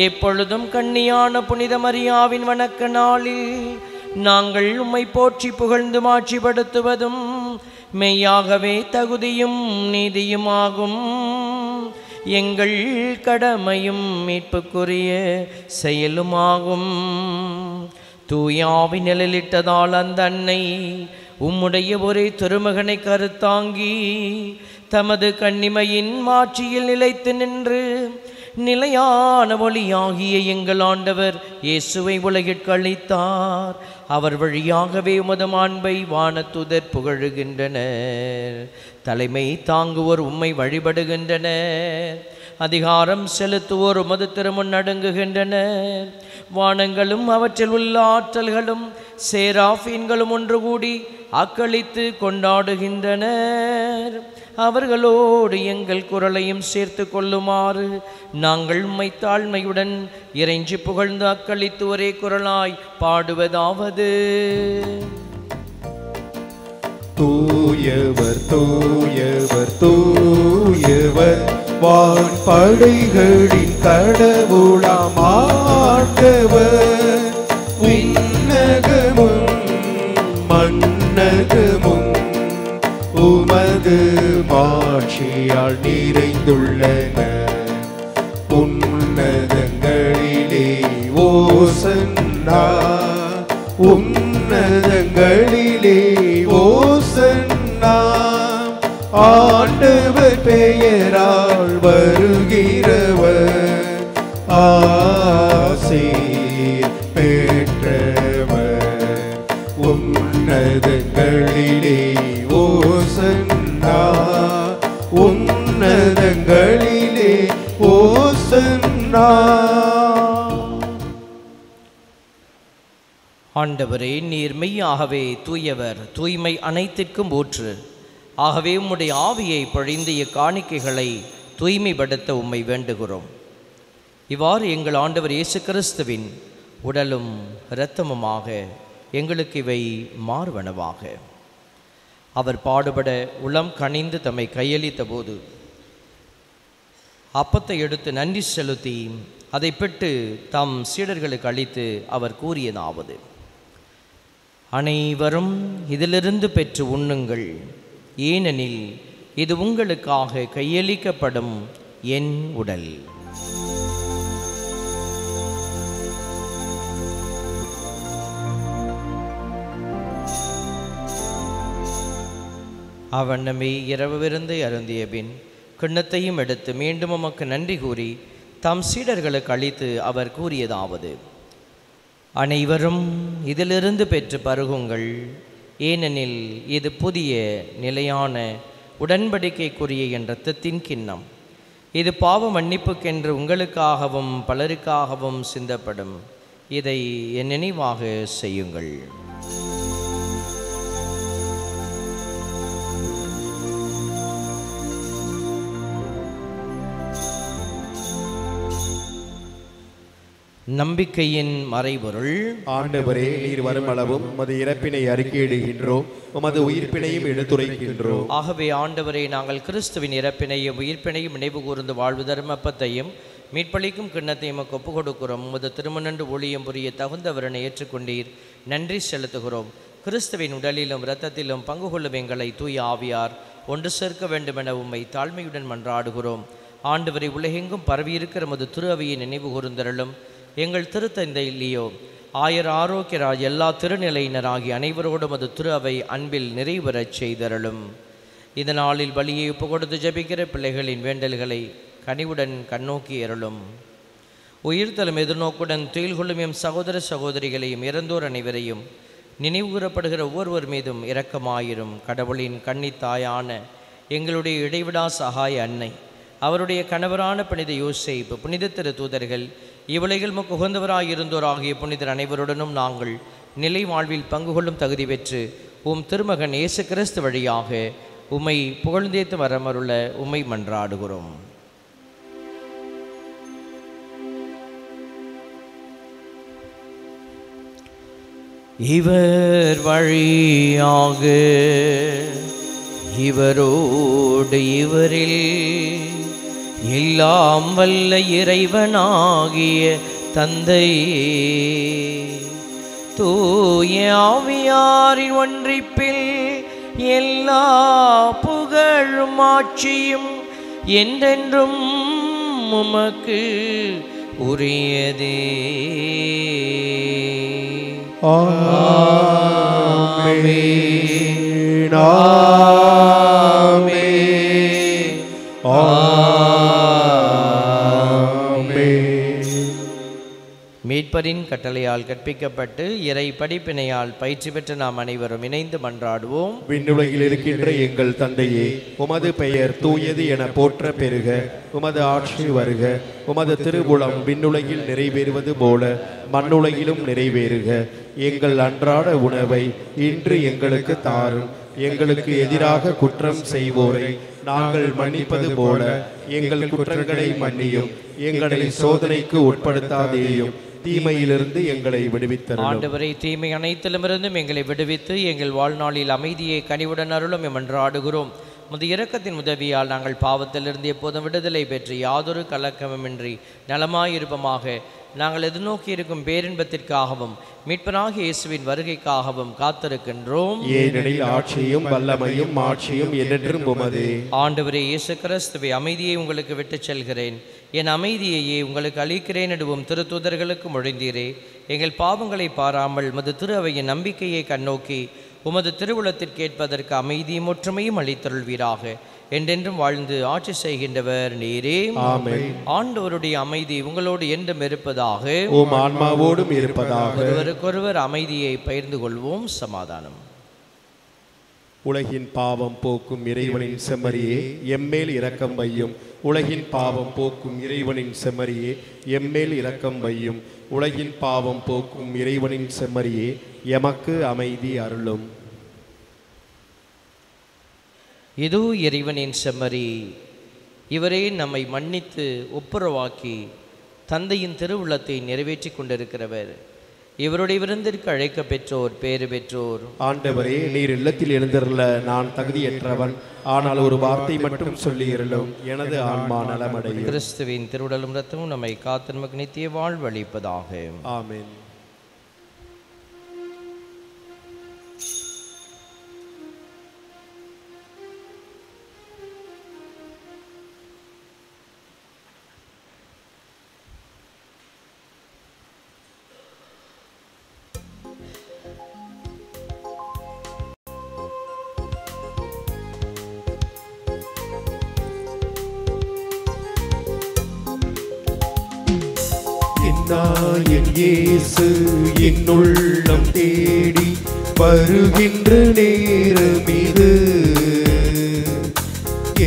எப்பொழுதும் கன்னியான புனித மரியாவின் வணக்க நாளில் நாங்கள் உம்மை போற்றி புகழ்ந்து மாட்சிப்படுத்துவதும் மெய்யாகவே தகுதியும் நீதியுமாகும். எங்கள் கடமையும் மீட்புக்குரிய செயலுமாகும். தூயாவி நிழலிட்டதால் அந்த அன்னை உம்முடைய ஒரே திருமகனை கருத்தாங்கி தமது கன்னிமையின் மாட்சியில் நிலைத்து நின்று நிலையான ஒளியாகிய எங்கள் ஆண்டவர் இயேசுவை உலகிற்கு அளித்தார். அவர் வழியாகவே உமது மாண்பை வானத்துதர் புகழுகின்றனர். தலைமை தாங்குவோர் உம்மை வழிபடுகின்றனர். அதிகாரம் செலுத்துவோர் உமது திருமுன் நடுங்குகின்றனர். வானங்களும் அவற்றில் உள்ள ஆற்றல்களும் சேராஃபீன்களும் ஒன்று கூடி அக்களித்து கொண்டாடுகின்றனர். அவர்களோடு எங்கள் குரலையும் சேர்த்து கொள்ளுமாறு நாங்கள் உம்மை தாழ்மையுடன் இறைஞ்சி புகழ்ந்து அக்களித்து ஒரே குரலாய் பாடுவதாவது: தூயவர் தூயவர் தூயவர், வான்படைகளின் கடவுளாம் ஆண்டவர். விண்ணகமும் மண்ணகமும் உமது மாட்சியால் நிறைந்துள்ளன. உன்னதங்களிலே ஓசன்னா, உன்னதங்களிலே ஓசன்னா. ஆண்டவர் பெயரால் வருகிறவர் ஆசீர் பெற்றவர். உன்னதங்களிலே ஓசன்னா, உன்னதங்களிலே ஓசன்னா. ஆண்டவரே, நீர் மெய்யாகவே தூயவர், தூய்மை அனைத்திற்கும் ஊற்று. ஆகவே உம்முடைய ஆவியை பொழிந்து காணிக்கைகளை தூய்மைப்படுத்த உம்மை வேண்டுகிறோம். இவ்வாறு எங்கள் ஆண்டவர் இயேசு கிறிஸ்துவின் உடலும் இரத்தமுமாக எங்களுக்கு இவை மாறுவனவாக. அவர் பாடுபட உளம் கனிந்து தம்மை கையளித்த போது அப்பத்தை எடுத்து நன்றி செலுத்தி அதை பெற்று தம் சீடர்களுக்கு அளித்து அவர் கூறியதாவது: அனைவரும் இதிலிருந்து பெற்று உண்ணுங்கள், ஏனெனில் இது உங்களுக்காக கையளிக்கப்படும் என் உடல். அவண்ணமே இரவு விருந்தை அருந்திய பின் கிண்ணத்தையும் எடுத்து மீண்டும் உமக்கு நன்றி கூறி தம் சீடர்களுக்கு அளித்து அவர் கூறியதாவது: அனைவரும் இதிலிருந்து பெற்று பருகுங்கள், ஏனெனில் இது புதிய நிலையான உடன்படிக்கைக்குரிய என் இரத்தத்தின் கிண்ணம். இது பாவ மன்னிப்புக்கென்று உங்களுக்காகவும் பலருக்காகவும் சிந்தப்படும். இதை என் நினைவாக செய்யுங்கள். நம்பிக்கையின் மறைபொருள். ஆண்டவரே, நீர் வருமளவும் உமது இறப்பினை அறிக்கையிடுகின்றோம், உமது உயிர்ப்பினையும் எடுத்துரைக்கின்றோம். ஆகவே ஆண்டவரே, நாங்கள் கிறிஸ்துவின் இறப்பினையும் உயிர்ப்பினையும் நினைவு கூர்ந்து வாழ்வு தர்மப்பத்தையும் மீட்பளிக்கும் கிண்ணத்தையும் ஒப்பு கொடுக்கிறோம். உமது திருமணன்று ஊழியம் புரிய தகுந்தவரனை ஏற்றுக்கொண்டீர், நன்றி செலுத்துகிறோம். கிறிஸ்துவின் உடலிலும் இரத்தத்திலும் பங்கு கொள்ளும் எங்களை தூய ஆவியார் ஒன்று சேர்க்க வேண்டுமென உம்மை தாழ்மையுடன் மன்றாடுகிறோம். ஆண்டவரை, உலகெங்கும் பரவியிருக்கிற உமது திரு அவையை நினைவு கூர்ந்தருளும். எங்கள் திருத்தந்தை லியோ, ஆயர் ஆரோக்கியராஜ், எல்லா திருநிலையினராகி அனைவரோடும் அது திரு அவை அன்பில் நிறைவுறச் செய்தருளும். இதனாலில் பலியை ஒப்பு கொடுத்து ஜபிக்கிற பிள்ளைகளின் வேண்டல்களை கனிவுடன் கண்ணோக்கி அருளும். உயிர்த்தலும் எதிர்நோக்குடன் துயில் கொள்ளும் எம் சகோதர சகோதரிகளையும் இறந்தோர் அனைவரையும் நினைவுகூரப்படுகிற ஒவ்வொருவர் மீதும் இரக்கமாயிரும். கடவுளின் கன்னித்தாயான எங்களுடைய இடைவிடா சகாய அன்னை, அவருடைய கணவரான புனித யோசேப்பு, புனித திரு தூதர்கள், இவ்வுலகில் உகந்தவராயிருந்தோர் ஆகிய புனிதர் அனைவருடனும் நாங்கள் நிலை வாழ்வில் பங்கு கொள்ளும் தகுதி பெற்று உம் திருமகன் இயேசு கிறிஸ்து வழியாக உம்மை புகழ்ந்தேத்து வரமருள உம்மை மன்றாடுகிறோம். இவர் வழியாக இவரோடு இவரில் எல்லாம் வல்ல இறைவனாகிய தந்தை தூய ஆவியாரின் ஒன்றிப்பில் எல்லா புகழும் ஆட்சியும் என்றென்றும் உமக்கு உரியதே. ஆமென். ஆமென். ஆமென். மீட்பரின் கட்டளையால் கற்பிக்கப்பட்டு இறை படிப்பினையால் பயிற்சி பெற்ற நாம் அனைவரும் இணைந்து மன்றாடுவோம். விண்ணுலகில் இருக்கின்ற எங்கள் தந்தையே, உமது பெயர் தூயது என போற்ற பெறுக. உமது ஆட்சி வருக. உமது திருவுளம் விண்ணுலகில் நிறைவேறுவது போல மண்ணுலகிலும் நிறைவேறுக. எங்கள் அன்றாட உணவை இன்று எங்களுக்கு தாரும். எங்களுக்கு எதிராக குற்றம் செய்வோரை நாங்கள் மன்னிப்பது போல எங்கள் குற்றங்களை மன்னியும். எங்களை சோதனைக்கு உட்படுத்தாதேயும், தீமையிலிருந்து எங்களை விடுவித்தருளும். ஆண்டவரை, தீமை அனைத்திலுமிருந்தும் எங்களை விடுவித்து எங்கள் வாழ்நாளில் அமைதியை கனிவுடன் அருளும் மன்றாடுகிறோம். முது இரக்கத்தின் உதவியால் நாங்கள் பாவத்திலிருந்து எப்போதும் விடுதலை பெற்று யாதொரு கலக்கமுமின்றி நலமாயிருப்பமாக. நாங்கள் எதிர்நோக்கி இருக்கும் பேரின்பத்திற்காகவும் மீட்பனாகிய இயேசுவின் வருகைக்காகவும் காத்திருக்கின்றோம். ஏனெனில் ஆட்சியும் வல்லமையும் மாட்சியும் என்றென்றும் உமதே. ஆண்டவரே இயேசு கிறிஸ்துவே, அமைதியை உங்களுக்கு விட்டுச் செல்கிறேன், என் அமைதியையே உங்களுக்கு அளிக்கிறேன் எனவும் திருத்தூதர்களுக்கு மொழிந்தீரே. எங்கள் பாவங்களை பாராமல் மது திரு அவையின் நம்பிக்கையை கண்ணோக்கி உமது திருவுளத்திற்கேற்பதற்கு அமைதியும் ஒற்றுமையும் அளித்தருள்வீராக. என்றென்றும் வாழ்ந்து ஆட்சி செய்கின்றவர் நீரே. ஆமென். ஆண்டவருடைய அமைதி உங்களோடு என்றும் இருப்பதாக, உம் ஆன்மாவோடும் இருப்பதாக. ஒருவருக்கொருவர் அமைதியை பகிர்ந்து கொள்வோம். சமாதானம். உலகின் பாவம் போக்கும் இறைவனின் செம்மறியே, எம்மேல் இரக்கம் வையும். உலகின் பாவம் போக்கும் இறைவனின் செம்மறியே, எம்மேல் இரக்கம் வையும். உலகின் பாவம் போக்கும் இறைவனின் செம்மறியே, எமக்கு அமைதி அருளும். இதோ இறைவனின் செம்மறி, இவரே நம்மை மன்னித்து ஒப்புரவாக்கி தந்தையின் திருவுள்ளத்தை நிறைவேற்றி கொண்டிருக்கிறவர். இவருடைய விருந்திற்கு அழைக்க பெற்றோர் பேறு பெற்றோர். ஆண்டவரே, நீர் இல்லத்தில் எழுந்திருள்ள நான் தகுதியற்றவன், ஆனால் ஒரு வார்த்தை மட்டும் சொல்லியிருளும், எனது ஆன்மா நலமடையும். கிறிஸ்துவின் திருவுடலும் இரத்தமும் நம்மை காத்து நமக்கு நித்திய வாழ்வளிப்பதாக. ஆமென். என் இயேசு என்னுள்ளம் தேடி வருகின்ற நேரம் இது.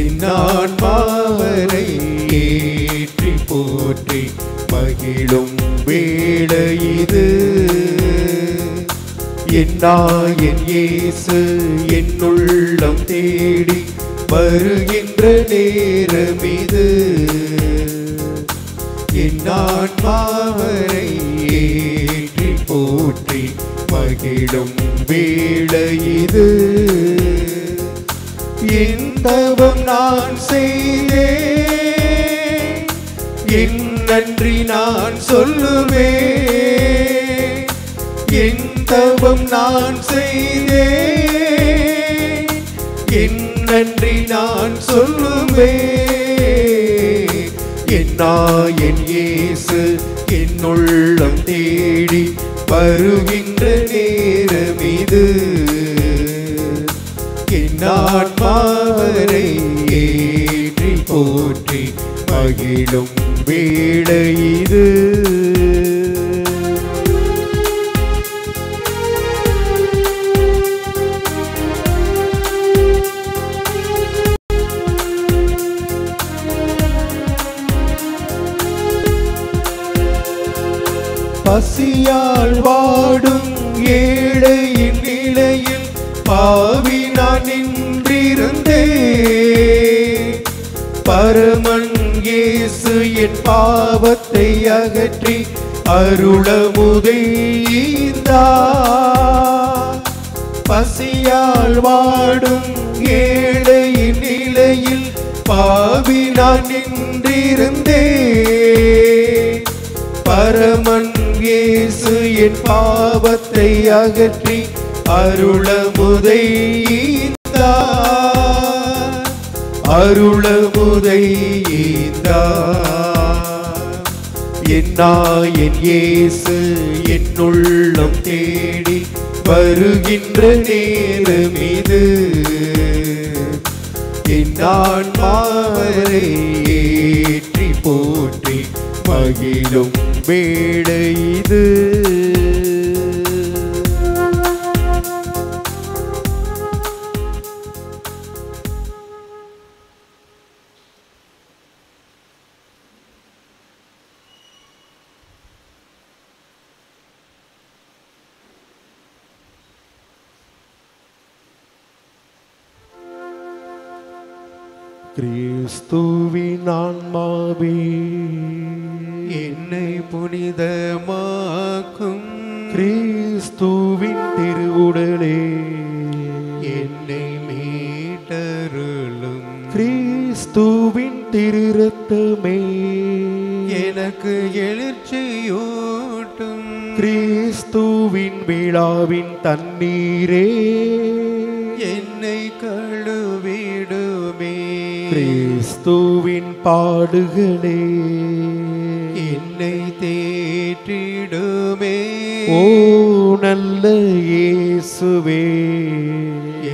என் ஆன்மாவரை ஏற்றி போற்றி மகிழும் வேளை இது. என் இயேசு என்னுள்ளம் தேடி வருகின்ற நேரம் இது. என் ஆன்மாவரை ஏற்றி போற்றி மகிழும் வேளை இது. என் தவம் நான் செய்தேன், என் நன்றி நான் சொல்லுவேன். என் தவம் நான் செய்தேன், என் நன்றி நான் சொல்லுவேன். என் இயேசு என்னுள்ளம் தேடி வருகின்ற நேரம் இது. என் ஆன்மாவரை ஏற்றி போற்றி மகிழும் வேளை இது. பரமன் இயேசு என் பாவத்தை அகற்றி அருளமுதை ஈந்தார். பசியால் வாடும் ஏழையின் நிலையில் பாவி நான் நின்றிருந்தேன். பரமன் இயேசு என் பாவத்தை அகற்றி அருளமுதை ஈந்தார். அருளமுதை ஈந்தார். என் நாயன் இயேசு என் உள்ளம் தேடி வருகின்ற நேரம் இது. என் ஆன்மாவை ஏற்றி போற்றி மகிழும் வேளை இது. கிறிஸ்துவின் ஆன்மாவே என்னை புனிதமாக்கும். கிறிஸ்துவின் திருவுடலே என்னை மீட்டருளும். கிறிஸ்துவின் திரு இரத்தமே எனக்கு எழுச்சியூட்டும். கிறிஸ்துவின் விழாவின் தண்ணீரே என்னை கழுவிடுமே. கிறிஸ்துவின் பாடுகளே என்னை தேற்றிடுமே. ஓ நல்ல இயேசுவே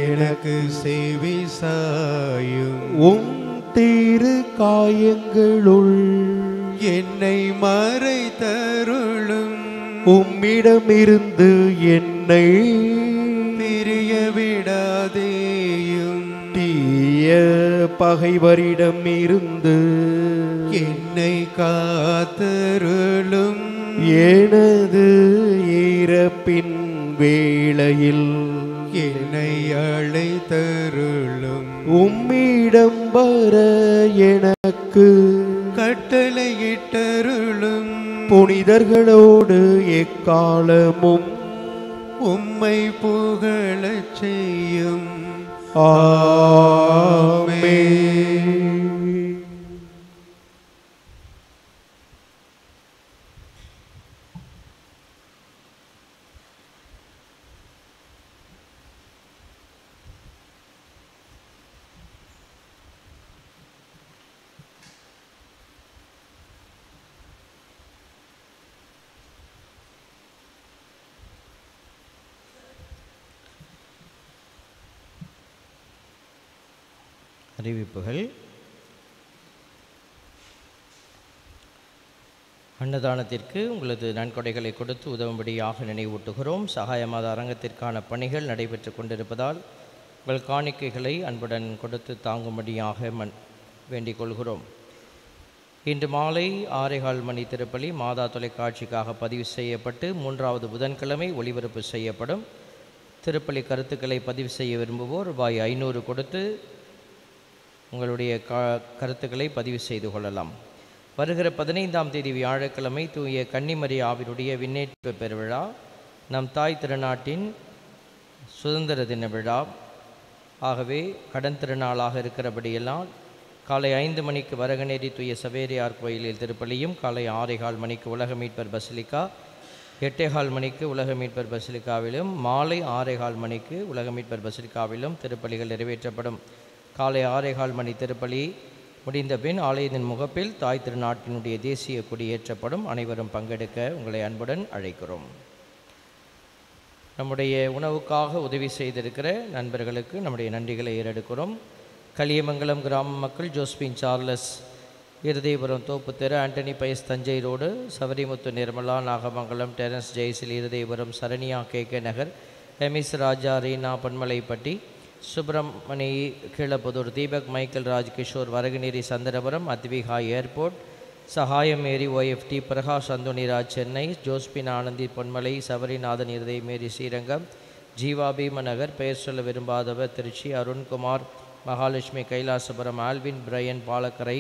எனக்கு செவி சாயும். உம் திரு காயங்களுள் என்னை மறைத்தருளும். உம்மிடமிருந்து என்னை பிரிய விடாதேயும். தீய பகைவரிடம் இருந்து என்னை காத்தருளும். எனது இறப்பின் வேளையில் என்னை அழைத்தருளும். உம்மிடம் வர எனக்கு கட்டளையிட்டருளும். புனிதர்களோடு எக்காலமும் உம்மை புகழச் செய்யும். ஆமென். அறிவிப்புகள். அன்னதானத்திற்கு உங்களது நன்கொடைகளை கொடுத்து உதவும்படியாக நினைவூட்டுகிறோம். சகாய மாத அரங்கத்திற்கான பணிகள் நடைபெற்று கொண்டிருப்பதால் உங்கள் காணிக்கைகளை அன்புடன் கொடுத்து தாங்கும்படியாக வேண்டிக் கொள்கிறோம். இன்று மாலை 6:15 மணி திருப்பலி மாதா தொலைக்காட்சிக்காக பதிவு செய்யப்பட்டு 3வது புதன்கிழமை ஒளிபரப்பு செய்யப்படும். திருப்பலி கருத்துக்களை பதிவு செய்ய விரும்புவோர் ரூபாய் 500 கொடுத்து உங்களுடைய கருத்துக்களை பதிவு செய்து கொள்ளலாம். வருகிற 15ஆம் தேதி வியாழக்கிழமை தூய கன்னிமரியாவினுடைய விண்ணேற்பு பெருவிழா, நம் தாய் திருநாட்டின் சுதந்திர தின விழா. ஆகவே கடன் திருநாளாக இருக்கிறபடியெல்லாம் காலை 5 மணிக்கு வரகநேரி தூய சவேரியார் கோயிலில் திருப்பலியும், காலை 6:15 மணிக்கு உலக மீட்பர் பசிலிக்கா, 8:15 மணிக்கு உலக மீட்பர் பசிலிக்காவிலும், மாலை 6:15 மணிக்கு உலக மீட்பர் பசிலிக்காவிலும் திருப்பலிகள் நிறைவேற்றப்படும். காலை 6:15 மணி திருப்பலி முடிந்த பின் ஆலயத்தின் முகப்பில் தாய் திருநாட்டினுடைய தேசிய கொடி ஏற்றப்படும். அனைவரும் பங்கெடுக்க உங்களை அன்புடன் அழைக்கிறோம். நம்முடைய உணவுக்காக உதவி செய்திருக்கிற நண்பர்களுக்கு நம்முடைய நன்றிகளை ஏறெடுக்கிறோம். களியமங்கலம் கிராம மக்கள் ஜோஸ்பின் சார்லஸ், இருதயபுரம் தோப்பு தெரு, Antony Pius Thanjai road, Sabarimuthu Nirmala, Nagamangalam Terrence Jayasil, Irudhayapuram Saranya, KK Nagar, எமிஸ் Raja, Reena, Ponmalaipatti, Subramani, Keezhaputhur, Deepak, Michael, Raj, Kishore, Varaganeri, Chandrapuram, Advika airport, Sahayam Mary, OFT, Prakash, Anthonyraj, Chennai, Josephine Anandhi, Ponmalai, Sabarinathan, Irudhaya Mary, Srirangam, Jeeva, Bheemanagar, பெயர் சொல்ல விரும்பாதவர், Trichy, Arunkumar, Mahalakshmi Kailasapuram, Alvin Brian Palakkarai,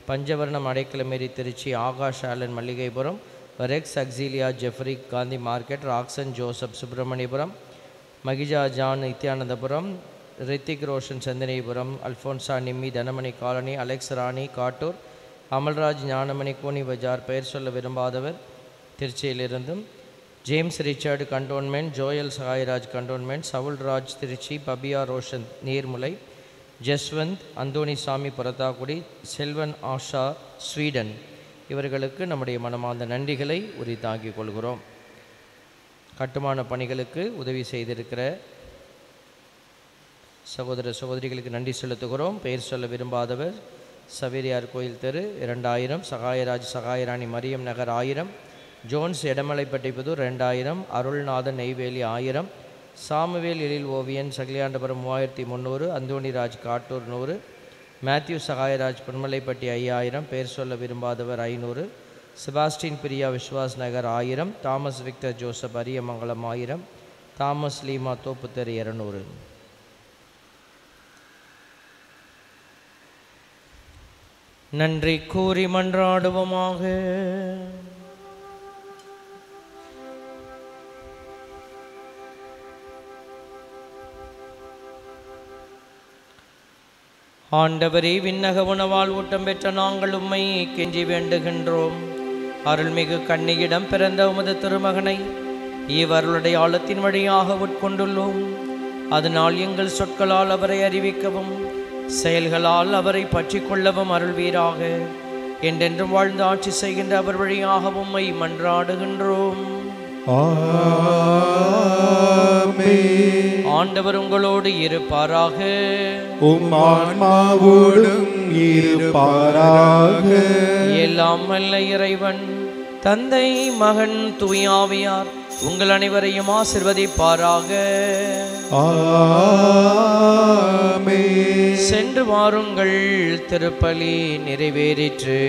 Panchavarnam Adaikalamary Trichy, Akash Alan Malligaipuram, Rex Auxilia Jeffrey Gandhi market, Roxan Joseph Subramaniapuram, Makhija John Nithyanandapuram, Hrithik Roshan Chandinipuram, Alphonsa Nimmi Thanamani colony, Alex Rani Kattur, Amalraj Gnanamani Koni Bazaar, பெயர் சொல்ல விரும்பாதவர் திருச்சியிலிருந்தும், James Richard cantonment, Joel Sahayaraj cantonment, Saulraj Trichy, Babiya Roshan Neermulai, Jaswant Anthonysamy Purathakudi, Selvan Asha Sweden, இவர்களுக்கு நம்முடைய மனமார்ந்த நன்றிகளை உரித்தாக்கிக் கொள்கிறோம். கட்டுமான பணிகளுக்கு உதவி செய்திருக்கிற சகோதர சகோதரிகளுக்கு நன்றி செலுத்துகிறோம். பெயர் சொல்ல விரும்பாதவர் சவேரியார் கோயில் தெரு 2000, Sahayaraj Sahayarani Mariyam Nagar 1000, Jones Edamalaipatti Puthur 2000, Arulnathan Neyveli 1000, Samuel Ezhil Oviyan Sakiliyandapuram 3300, Antonyraj Kattur 100, Matthew Sahayaraj Ponmalaipatti 5000, பெயர் சொல்ல விரும்பாதவர் 500, Sebastian Priya Viswas Nagar 1000, Thomas Victor Joseph Ariyamangalam 1000, Thomas Leema தோப்புத்தெரு 200. நன்றி கூறி மன்றாடுவோமாக. ஆண்டவரே, விண்ணக உணவால் ஊட்டம் பெற்ற நாங்கள் உம்மை கெஞ்சி வேண்டுகின்றோம். அருள்மிகு கன்னியிடம் பிறந்த உமது திருமகனை இவர்களுடைய ஆழத்தின் வழியாக உட்கொண்டுள்ளோம். அதனால் எங்கள் சொற்களால் அவரை அறிவிக்கவும் செயல்களால் அவரை பற்றி கொள்ளவும் அருள்வீராக. என்றென்றும் வாழ்ந்து ஆட்சி செய்கின்ற அவர் வழியாக உம்மை மன்றாடுகின்றோம். ஆண்டவர் உங்களோடு இருப்பாராக. உம் ஆன்மாவோடும் இருப்பாராக. எல்லாம் வல்ல இறைவன் தந்தை, மகன், தூயாவியார் உங்கள் அனைவரையும் ஆசிர்வதிப்பாராக. சென்று வாருங்கள், திருப்பலி நிறைவேறிற்று.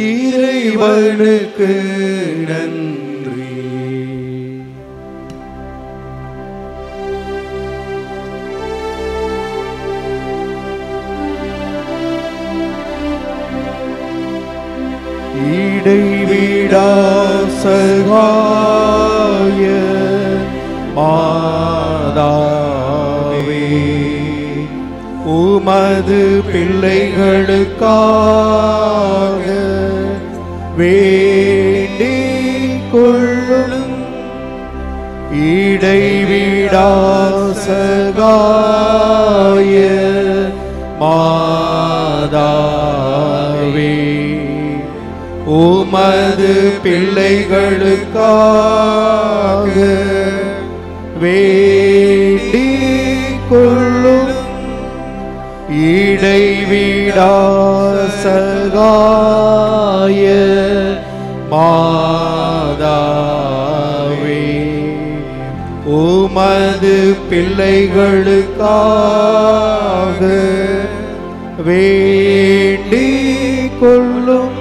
இறைவனுக்கு நன்றி. இடைவிடா சகாய மாதாவே, உமது பிள்ளைகளுக்காக வேண்டிக் கொள்ளும். இடைவிடா சகாய மாதாவே, உமது பிள்ளைகளுக்காக வேண்டிக் கொள்ளும். இடைவிடா சகாய மாதாவே, உமது பிள்ளைகளுக்காக வேண்டிக் கொள்ளும்.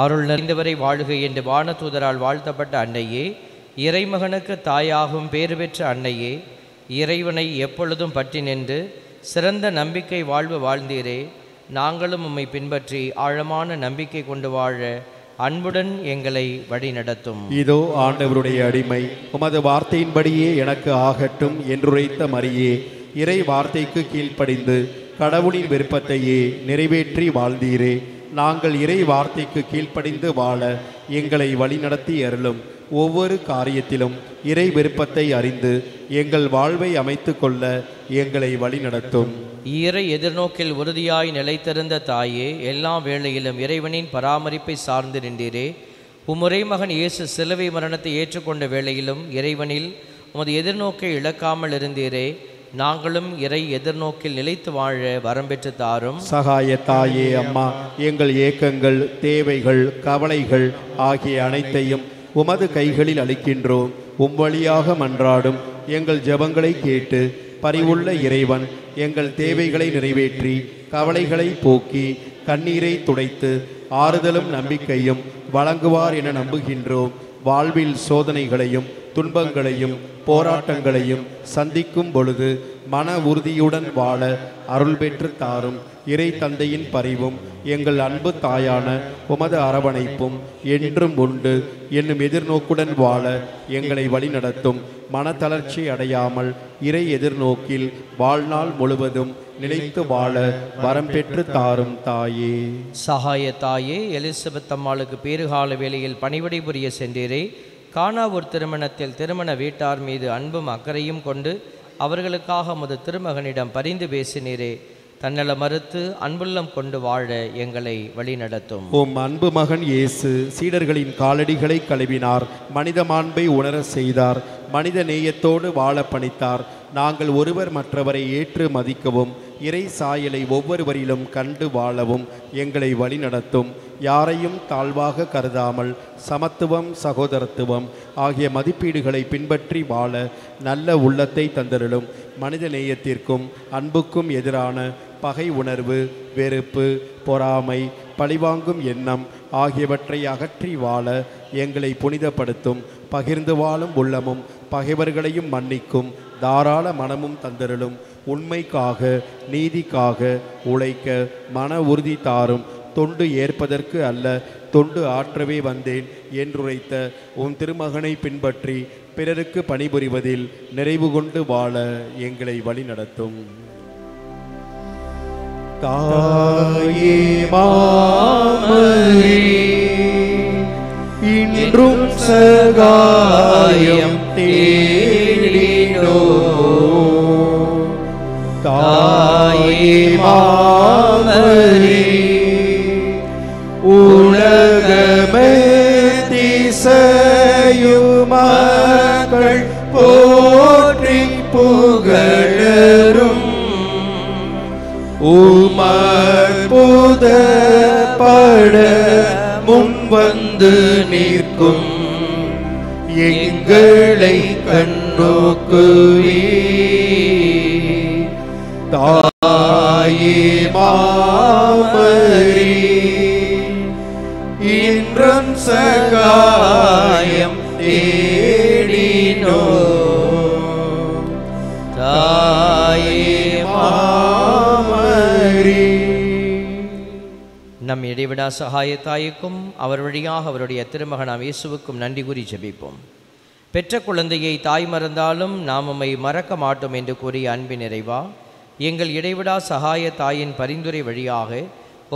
அருள் நிறைந்தவரை வாழ்க என்று வானதூதரால் வாழ்த்தப்பட்ட அன்னையே, இறைமகனுக்கு தாயாகும் பேறு பெற்ற அன்னையே, இறைவனை எப்பொழுதும் பற்றி நின்று சிறந்த நம்பிக்கை வாழ்வு வாழ்ந்தீரே. நாங்களும் உம்மை பின்பற்றி ஆழமான நம்பிக்கை கொண்டு வாழ அன்புடன் எங்களை வழி நடத்தும். இதோ ஆண்டவருடைய அடிமை, உமது வார்த்தையின்படியே எனக்கு ஆகட்டும் என்றுரைத்த மரியே, இறை வார்த்தைக்கு கீழ்ப்படிந்து கடவுளின் விருப்பத்தையே நிறைவேற்றி வாழ்ந்தீரே. நாங்கள் இறை வார்த்தைக்கு கீழ்ப்படிந்து வாழ எங்களை வழிநடத்தி அருளும். ஒவ்வொரு காரியத்திலும் இறை விருப்பத்தை அறிந்து எங்கள் வாழ்வை அமைத்து கொள்ள எங்களை வழிநடத்தும். இறை எதிர்நோக்கில் உறுதியாய் நிலைத்திருந்த தாயே, எல்லா வேளையிலும் இறைவனின் பராமரிப்பை சார்ந்து நின்றீரே. உம்முறை மகன் இயேசு சிலுவை மரணத்தை ஏற்றுக்கொண்ட வேளையிலும் இறைவனில் உமது எதிர்நோக்கை இழக்காமல் இருந்தீரே. நாங்களும் இறை எதிர்நோக்கில் நிலைத்து வாழ வரம்பெற்று தாரும். சகாய தாயே அம்மா, எங்கள் ஏக்கங்கள், தேவைகள், கவலைகள் ஆகிய அனைத்தையும் உமது கைகளில் அளிக்கின்றோம். வழியாக மன்றாடும் எங்கள் ஜெபங்களை கேட்டு பரிவுள்ள இறைவன் எங்கள் தேவைகளை நிறைவேற்றி கவலைகளை போக்கி கண்ணீரை துடைத்து ஆறுதலும் நம்பிக்கையும் வழங்குவார் என நம்புகின்றோம். வாழ்வில் சோதனைகளையும் துன்பங்களையும் போராட்டங்களையும் சந்திக்கும் பொழுது மன உறுதியுடன் வாழ அருள் பெற்று தாரும். இறை தந்தையின் பரிவும் எங்கள் அன்பு தாயான உமது அரவணைப்பும் என்றும் உண்டு என்னும் எதிர்நோக்குடன் வாழ எங்களை வழிநடத்தும். மனத்தளர்ச்சி அடையாமல் இறை எதிர்நோக்கில் வாழ்நாள் முழுவதும் நிலைத்து வாழ வரம் பெற்று தாரும் தாயே. சகாய தாயே, எலிசபெத் அம்மாளுக்கு பேறுகால வேளையில் பணிவிடை புரிய சென்றீரே. கானாவூர் திருமணத்தில் திருமண வீட்டார் மீது அன்பும் அக்கறையும் கொண்டு அவர்களுக்காக உமது திருமகனிடம் பரிந்து பேசினீரே. தன்னல மறுத்து அன்புள்ளம் கொண்டு வாழ எங்களை வழிநடத்தும். உம் அன்பு மகன் இயேசு சீடர்களின் காலடிகளை கழுவினார், மனித மாண்பை உணர செய்தார், மனித நேயத்தோடு வாழ பணித்தார். நாங்கள் ஒருவர் மற்றவரை ஏற்று மதிக்கவும் இறை சாயலை ஒவ்வொருவரிலும் கண்டு வாழவும் எங்களை வழிநடத்தும். யாரையும் தாழ்வாக கருதாமல் சமத்துவம் சகோதரத்துவம் ஆகிய மதிப்பீடுகளை பின்பற்றி வாழ நல்ல உள்ளத்தை தந்தருளும். மனித நேயத்திற்கும் அன்புக்கும் எதிரான பகை உணர்வு, வெறுப்பு, பொறாமை, பழிவாங்கும் எண்ணம் ஆகியவற்றை அகற்றி வாழ எங்களை புனிதப்படுத்தும். பகிர்ந்து வாழும் உள்ளமும் பகைவர்களையும் மன்னிக்கும் தாராள மனமும் தந்தருளும். உண்மைக்காக நீதிக்காக உழைக்க மன உறுதி தாரும். தொண்டு ஏற்பதற்கு அல்ல, தொண்டு ஆற்றவே வந்தேன் என்றுரைத்த உன் திருமகனை பின்பற்றி பிறருக்கு பணிபுரிவதில் நிறைவு கொண்டு வாழ எங்களை வழிநடத்தும். தாயே மாமரி, இன்றும் சகாயம் தேடினோ. தாயே மாமரி, உலகமே திசையுமாக்கள் போற்றி புகழரும். உமற்புத பட முன்வந்து நிற்கும் எங்களை கண்ணோக்குவே. தாயே மாமரி, இன்றும் சகாயம் தேடினோ. தாயே மாமரி. நம் இடைவிடா சகாய தாய்க்கும் அவர் வழியாக அவருடைய திருமகனாம் இயேசுவுக்கும் நன்றி கூறி ஜெபிப்போம். பெற்ற குழந்தையை தாய் மறந்தாலும் நாம் உம்மை மறக்க மாட்டோம் என்று கூறிய அன்பின் நிறைவா, எங்கள் இடைவிடா சகாய தாயின் பரிந்துரை வழியாக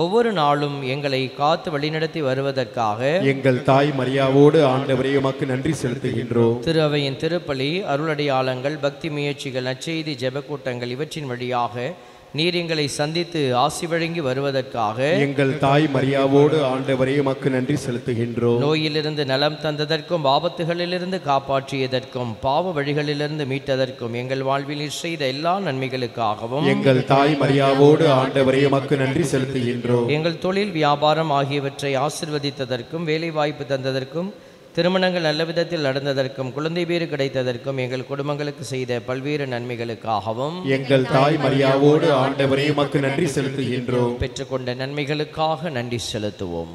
ஒவ்வொரு நாளும் எங்களை காத்து வழிநடத்தி வருவதற்காக எங்கள் தாய் மரியாவோடு ஆண்டவரே உமக்கு நன்றி செலுத்துகின்றோம். திரு அவையின் திருப்பலி, அருளடையாளங்கள், பக்தி முயற்சிகள், நற்செய்தி, ஜெபக்கூட்டங்கள் இவற்றின் வழியாக நீர் எங்களை சந்தித்து ஆசி வழங்கி வருவதற்காக எங்கள் தாய் மரியாவோடு ஆண்டவரே உமக்கு நன்றி செலுத்துகின்றோம். நோயிலிருந்து நலம் தந்ததற்கும் ஆபத்துகளிலிருந்து காப்பாற்றியதற்கும் பாவ வழிகளிலிருந்து மீட்டதற்கும் எங்கள் வாழ்வில் செய்த எல்லா நன்மைகளுக்காகவும் எங்கள் தாய் மரியாவோடு ஆண்டவரே உமக்கு நன்றி செலுத்துகின்றோம். எங்கள் தொழில் வியாபாரம் ஆகியவற்றை ஆசிர்வதித்ததற்கும் வேலை வாய்ப்பு தந்ததற்கும் திருமணங்கள் நல்ல விதத்தில் நடந்ததற்கும் குழந்தை பேறு கிடைத்ததற்கும் எங்கள் குடும்பங்களுக்கு செய்த பல்வேறு நன்மைகளுக்காகவும் எங்கள் தாய் மரியாவோடு ஆண்டவரே உமக்கு நன்றி செலுத்துகின்றோம். பெற்றுக்கொண்ட நன்மைகளுக்காக நன்றி செலுத்துவோம்.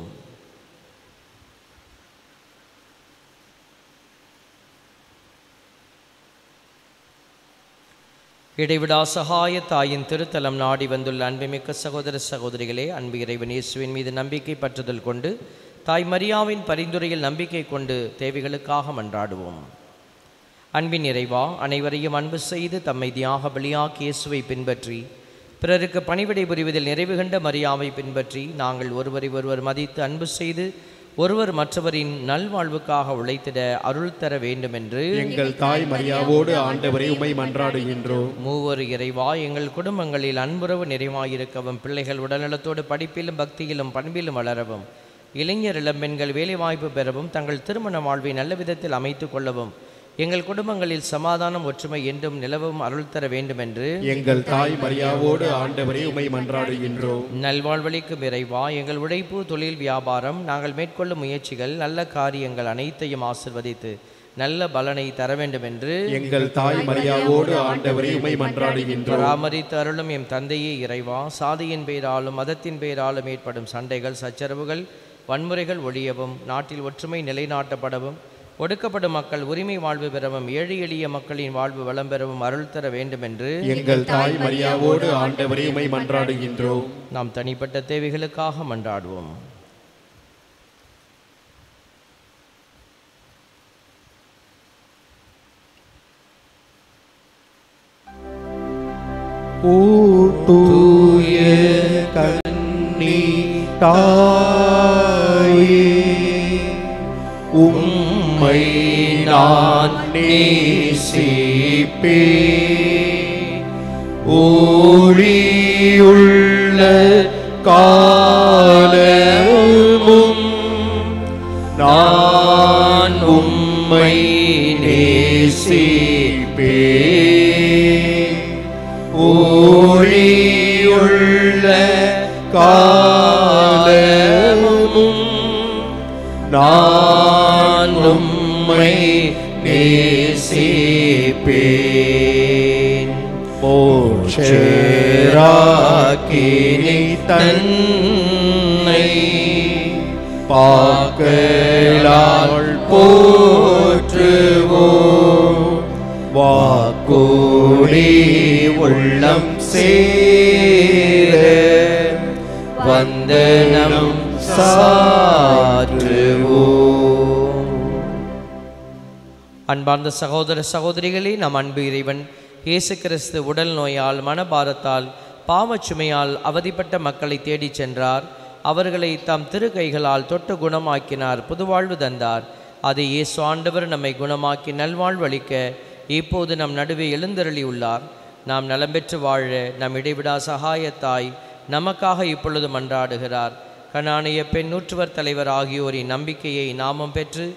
இடைவிடா சகாய தாயின் திருத்தலம் நாடி வந்துள்ள அன்புமிக்க சகோதர சகோதரிகளே, அன்பு இறைவன் இயேசுவின் மீது நம்பிக்கை பற்றுதல் கொண்டு தாய் மரியாவின் பரிந்துரையில் நம்பிக்கை கொண்டு தேவைகளுக்காக மன்றாடுவோம். அன்பின் இறைவா, அனைவரையும் அன்பு செய்து தம்மை தியாக பலியாக்கி இயேசுவை பின்பற்றி பிறருக்கு பணிவிடை புரிவதில் நிறைவு கண்ட மரியாவை பின்பற்றி நாங்கள் ஒருவரை ஒருவர் மதித்து அன்பு செய்து ஒருவர் மற்றவரின் நல்வாழ்வுக்காக உழைத்திட அருள் தர வேண்டும் என்று எங்கள் தாய் மரியாவோடு ஆண்டவரை உம்மை மன்றாடுகின்றோம். மூவர் இறைவா, எங்கள் குடும்பங்களில் அன்புறவு நிறைவாயிருக்கவும், பிள்ளைகள் உடல்நலத்தோடு படிப்பிலும் பக்தியிலும் பண்பிலும் வளரவும், இளைஞர் இளம்பெண்கள் வேலைவாய்ப்பு பெறவும், தங்கள் திருமண வாழ்வை நல்ல விதத்தில் அமைத்து கொள்ளவும், எங்கள் குடும்பங்களில் சமாதானம் ஒற்றுமை என்றும் நிலவும் அருள் தர வேண்டும் என்று எங்கள் தாய் மரியாவோடு ஆண்டவரை உம்மை மன்றாடுகின்றோம். நல்வாழ்வளிக்கும் இறைவா, எங்கள் உழைப்பு, தொழில், வியாபாரம், நாங்கள் மேற்கொள்ளும் முயற்சிகள், நல்ல காரியங்கள் அனைத்தையும் ஆசிர்வதித்து நல்ல பலனை தர வேண்டும் என்று எங்கள் தாய் மரியாவோடு ஆண்டவரை உம்மை மன்றாடுகின்றோம். பராமரித்து அருளும் எம் தந்தையே இறைவா, சாதியின் பெயராலும் மதத்தின் பெயராலும் ஏற்படும் சண்டைகள், சச்சரவுகள், வன்முறைகள் ஒழியவும், நாட்டில் ஒற்றுமை நிலைநாட்டப்படவும், ஒடுக்கப்படும் மக்கள் உரிமை வாழ்வு பெறவும் ஏழை எளிய மக்களின் வாழ்வு வளம் பெறவும் அருள் தர வேண்டும் என்று எங்கள் தாய் மரியாவோடு ஆண்டவரே உம்மை மன்றாடுகின்றோம். நாம் தனிப்பட்ட தேவைகளுக்காக மன்றாடுவோம். தூய கன்னி தாயே, உம்மை நான் நேசிப்பேன். ஒளியுள்ள காலமும் நான் உம்மை நேசிப்பேன். ஒளியுள்ள காலமும் நான் உம்மை நேசிப்பேன். மோட்சராக்கினி தன்னை பாக்களால் போற்றுவோம். வாக்கோடி உள்ளம் சேர வந்தனம் சாற்றுவோம். அன்பார்ந்த சகோதர சகோதரிகளே, நம் அன்பு இறைவன் இயேசு கிறிஸ்து உடல் நோயால் மனபாரத்தால் பாவச்சுமையால் அவதிப்பட்ட மக்களை தேடிச் சென்றார். அவர்களை தம் திரு கைகளால் தொட்டு குணமாக்கினார், புதுவாழ்வு தந்தார். அதை இயேசு ஆண்டவர் நம்மை குணமாக்கி நல்வாழ்வு அளிக்க இப்போது நம் நடுவே எழுந்தருளி உள்ளார். நாம் நலம் பெற்று வாழ நம் இடைவிடா சகாயத்தாய் நமக்காக இப்பொழுது மன்றாடுகிறார். கனானிய பெண் நூற்றுவர் தலைவர் ஆகியோரின் நம்பிக்கையை நாமும் பெற்று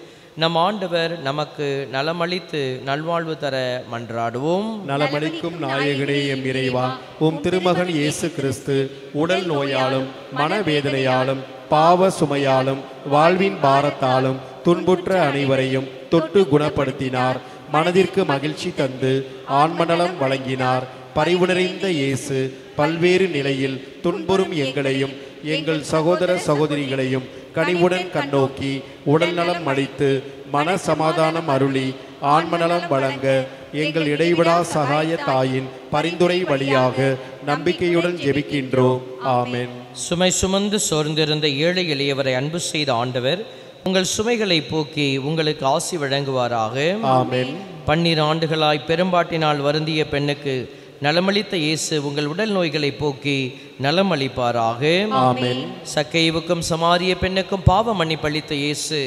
நம் ஆண்டவர் நமக்கு நலமளித்து நல்வாழ்வு தர மன்றாடுவோம். நலமளிக்கும் நாயகனே எம் இறைவா, உம் திருமகன் இயேசு கிறிஸ்து உடல் நோயாலும் மனவேதனையாலும் பாவ சுமையாலும் வாழ்வின் பாரத்தாலும் துன்புற்ற அனைவரையும் தொட்டு குணப்படுத்தினார். மனதிற்கு மகிழ்ச்சி தந்து ஆன்மநலம் வழங்கினார். பரிவுணர்ந்த இயேசு பல்வேறு நிலையில் துன்புறும் எங்களையும் எங்கள் சகோதர சகோதரிகளையும் கனிவுடன் கண்ணோக்கி உடல் நலம் அளித்து மன சமாதானம் அருளி ஆன்மநலம் வழங்க எங்கள் இடைவிடா சகாய தாயின் பரிந்துரை வழியாக நம்பிக்கையுடன் ஜெபிக்கின்றோம். ஆமென். சுமை சுமந்து சோர்ந்திருந்த ஏழை எளியவரை அன்பு செய்த ஆண்டவர் உங்கள் சுமைகளை போக்கி உங்களுக்கு ஆசி வழங்குவாராக. ஆமென். 12 ஆண்டுகளாய் பெரும்பாட்டினால் வருந்திய பெண்ணுக்கு நலமளித்த இயேசு உங்கள் உடல் நோய்களை போக்கி நலம் அளிப்பாராக. ஆமென். சக்கைவுக்கும் சமாரிய பெண்ணுக்கும் பாவ மன்னிப்பளித்த இயேசு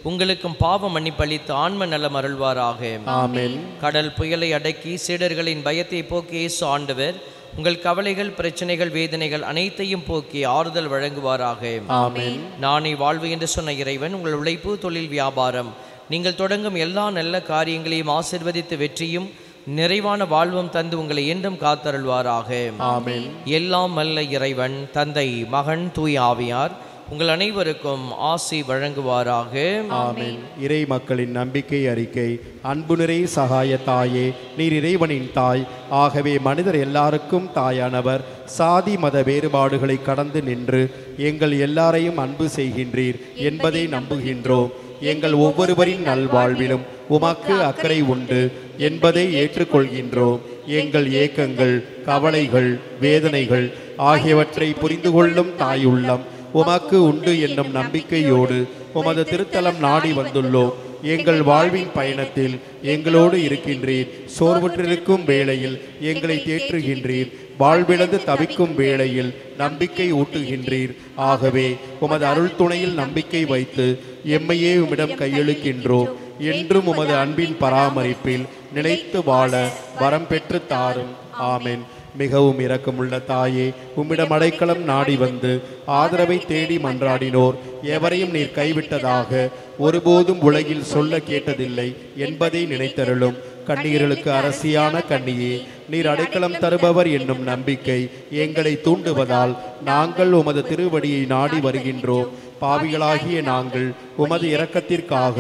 உங்களுக்கும் பாவ மன்னிப்பளித்து ஆன்ம நலம் அருள்வாராக. ஆமென். கடல் புயலை அடக்கி சீடர்களின் பயத்தை போக்கி இயேசு ஆண்டவர் உங்கள் கவலைகள் பிரச்சனைகள் வேதனைகள் அனைத்தையும் போக்கி ஆறுதல் வழங்குவாராக. ஆமென். நானே வாழ்வு என்று சொன்ன இறைவன் உங்கள் உழைப்பு தொழில் வியாபாரம் நீங்கள் தொடங்கும் எல்லா நல்ல காரியங்களையும் ஆசிர்வதித்து வெற்றியும் நிறைவான வாழ்வும் தந்து உங்களை என்றும் காத்தருள்வாராக. ஆமென். எல்லாம் வல்ல இறைவன் தந்தை மகன் தூய் ஆவியார் உங்கள் அனைவருக்கும் ஆசி வழங்குவாராக. ஆமென். இறை மக்களின் நம்பிக்கை அறிக்கை. அன்பு நிறை சகாய தாயே, நீர் இறைவனின் தாய். ஆகவே மனிதர் எல்லாருக்கும் தாயானவர். சாதி மத வேறுபாடுகளை கடந்து நின்று எங்கள் எல்லாரையும் அன்பு செய்கின்றீர் என்பதை நம்புகின்றோம். எங்கள் ஒவ்வொருவரின் நல்வாழ்விலும் உமக்கு அக்கறை உண்டு என்பதை ஏற்றுக்கொள்கின்றோம். எங்கள் ஏக்கங்கள் கவலைகள் வேதனைகள் ஆகியவற்றை புரிந்து கொள்ளும் தாயுள்ளம் உமக்கு உண்டு என்னும் நம்பிக்கையோடு உமது திருத்தலம் நாடி வந்துள்ளோம். எங்கள் வாழ்வின் பயணத்தில் எங்களோடு இருக்கின்றீர். சோர்வுற்றிருக்கும் வேளையில் எங்களை தேற்றுகின்றீர். வாழ்விழந்து தவிக்கும் வேளையில் நம்பிக்கை ஊட்டுகின்றீர். ஆகவே உமது அருள் துணையில் நம்பிக்கை வைத்து எம்மையே உம்மிடம் கையெழுக்கின்றோம். என்றும் உமது அன்பின் பராமரிப்பில் நிலைத்து வாழ வரம் பெற்று தாரும். ஆமென். மிகவும் இரக்கமுள்ள தாயே, உம்மிடம் அடைக்கலம் நாடி வந்து ஆதரவை தேடி மன்றாடினோர் எவரையும் நீர் கைவிட்டதாக ஒருபோதும் உலகில் சொல்ல கேட்டதில்லை என்பதை நினைத்தருளும். கண்ணீர்களுக்கு அரசியான கண்ணியே, நீர் அடைக்கலம் தருபவர் என்னும் நம்பிக்கை எங்களை தூண்டுவதால் நாங்கள் உமது திருவடியை நாடி வருகின்றோம். பாவிகளாகிய நாங்கள் உமது இரக்கத்திற்காக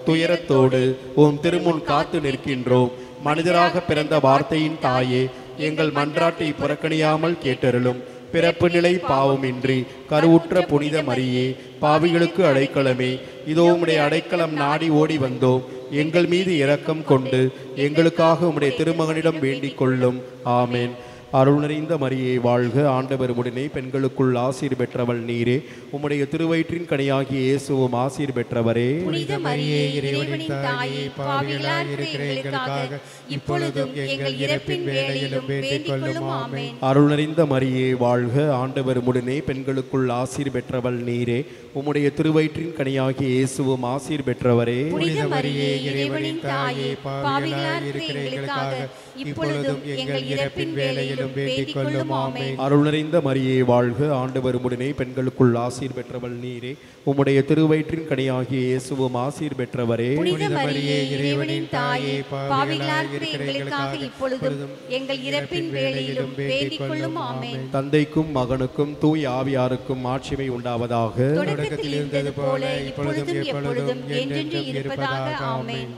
துயரத்தோடு உம் திருமுன் காத்து நிற்கின்றோம். மனிதராக பிறந்த வார்த்தையின் தாயே, எங்கள் மன்றாட்டை புறக்கணியாமல் கேட்டருளும். பிறப்பு நிலை பாவமின்றி கருவுற்ற புனித மரியே, பாவிகளுக்கு அடைக்கலமே, இதோ உம்முடைய அடைக்கலம் நாடி ஓடி வந்தோம். எங்கள் மீது இரக்கம் கொண்டு எங்களுக்காக உம்முடைய திருமகனிடம் வேண்டிக் கொள்ளும். ஆமேன். அருள் நிறைந்த மரியே வாழ்க, ஆண்டவர் உடனே பெண்களுக்குள் ஆசீர் பெற்றவள் நீரே. உம்முடைய திருவயிற்றின் கனியாகிய இயேசுவும் ஆசீர் பெற்றவரே. புனித மரியே, இறைவனின் தாயே, பாவிகளாய் இருக்கிற எங்களுக்காக இப்பொழுதும் எங்கள் இறப்பின் வேளையிலும் வேண்டிக் கொள்ளும். ஆமென். அருள் நிறைந்த மரியே வாழ்க, ஆண்டவர் உடனே பெண்களுக்குள் ஆசீர் பெற்றவள் நீரே. உம்முடைய திருவயிற்றின் கனியாகிய இயேசுவும் ஆசீர் பெற்றவரே. புனித மரியே, இறைவனின் தாயே, பாவிகளாய் இருக்கிற எங்களுக்காக இப்பொழுதும் எங்கள் இறப்பின் வேளையிலும் வேண்டிக் கொள்ளும். ஆமென். அருள் நிறைந்த மரியே வாழ்க, ஆண்டவர் உடனே பெண்களுக்குள் ஆசீர் பெற்றவள் நீரே. உம்முடைய திருவயிற்றின் கனியாகிய இயேசுவும் ஆசீர் பெற்றவரே. புனித மரியே, இறைவனின் தாயே, பாவிகளாய் இருக்கிற எங்களுக்காக இப்பொழுதும் எங்கள் இறப்பின் வேளையிலும் வேண்டிக் கொள்ளும். ஆமென். தந்தைக்கும் மகனுக்கும் தூய் ஆவியாருக்கும் மாட்சிமை உண்டாவதாக. தொடக்கத்தில் இருந்தது போல இப்பொழுதும் எப்பொழுதும் என்றென்று இருப்பதாக. ஆமென்.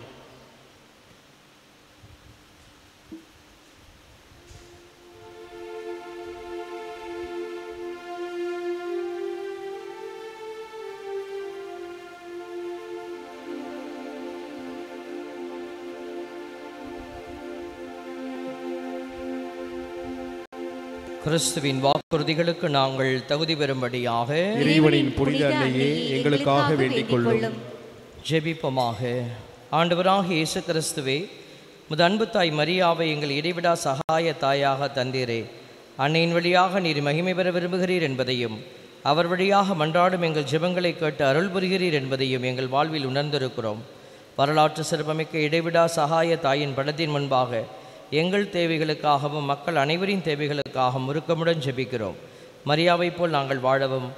கிறிஸ்துவின் வாக்குறுதிகளுக்கு நாங்கள் தகுதி பெறும்படியாக இறைவனின் புனித அன்னையே எங்களுக்காக வேண்டிக் கொள்ளும். ஜெபிப்போமாக. ஆண்டவராகிய இயேசு கிறிஸ்துவே, முது அன்பு தாய் மரியாவை எங்கள் இடைவிடா சகாய தாயாக தந்தீரே. அன்னையின் வழியாக நீர் மகிமை பெற விரும்புகிறீர் என்பதையும், அவர் வழியாக மன்றாடும் எங்கள் ஜெபங்களை கேட்டு அருள் புரிகிறீர் என்பதையும் எங்கள் வாழ்வில் உணர்ந்திருக்கிறோம். வரலாற்று சிறப்புமிக்க இடைவிடா சகாய தாயின் படத்தின் முன்பாக எங்கள் தேவைகளுக்காகவும் மக்கள் அனைவரின் தேவைகளுக்காகவும் உருக்கமுடன் ஜெபிக்கிறோம். மரியாவை போல் நாங்கள் வாழவும்,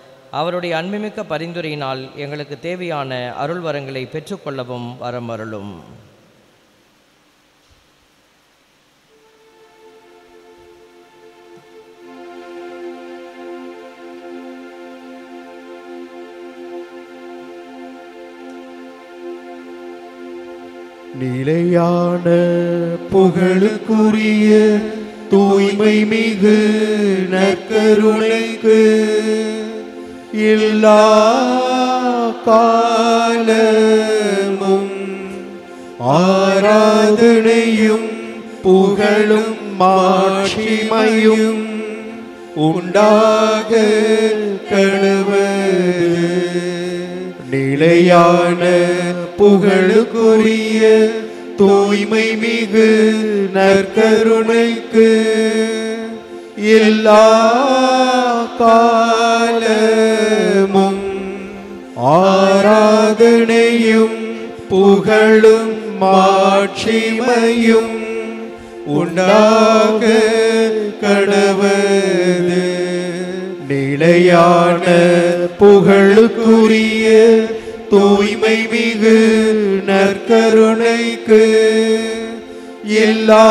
அவருடைய அன்புமிக்க பரிந்துரையினால் எங்களுக்கு தேவையான அருள் வரங்களை பெற்றுக்கொள்ளவும் வரம் அருளும். நிலையான புகழுக்குரிய தூய்மை மிகு நற்கருணைக்கு எல்லா காலமும் ஆராதனையும் புகழும் மாட்சிமையும் உண்டாக கடவது. நிலையான புகழுக்குரிய தூய்மை மிகு நற்கருணைக்கு எல்லா காலமும் ஆராதனையும் புகழும் மாட்சிமையும் உண்டாக கடவது. நிலையான புகழுக்குரிய தூய்மை மிகு நற்கருணைக்கு எல்லா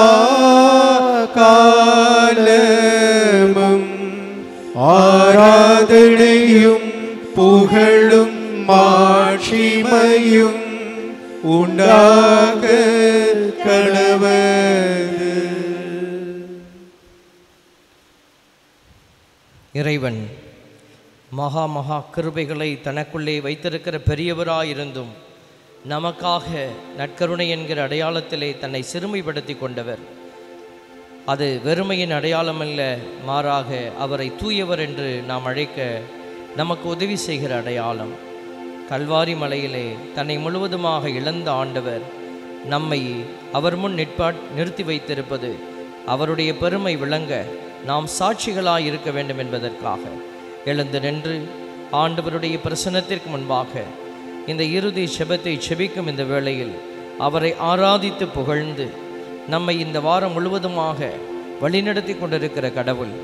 காலமும் ஆராதனையும் புகழும் மாட்சிமையும் உண்டாக கடவது. இறைவன் மகா கிருபைகளை தனக்குள்ளே வைத்திருக்கிற பெரியவராயிருந்தும் நமக்காக நற்கருணை என்கிற அடையாளத்திலே தன்னை சிறுமைப்படுத்தி கொண்டவர். அது வெறுமையின் அடையாளமல்ல, மாறாக அவரை தூயவர் என்று நாம் அழைக்க நமக்கு உதவி செய்கிற அடையாளம். கல்வாரி மலையிலே தன்னை முழுவதுமாக இழந்த ஆண்டவர் நம்மை அவர் முன் நிறுத்தி வைத்திருப்பது அவருடைய பெருமை விளங்க நாம் சாட்சிகளாய் இருக்க வேண்டும் என்பதற்காக. எழுந்து நின்று ஆண்டவருடைய பிரசன்னத்திற்கு முன்பாக இந்த இறுதி செபத்தை செபிக்கும் இந்த வேளையில் அவரை ஆராதித்து புகழ்ந்து நம்மை இந்த வாரம் முழுவதுமாக வழிநடத்தி கொண்டிருக்கிற கடவுள்,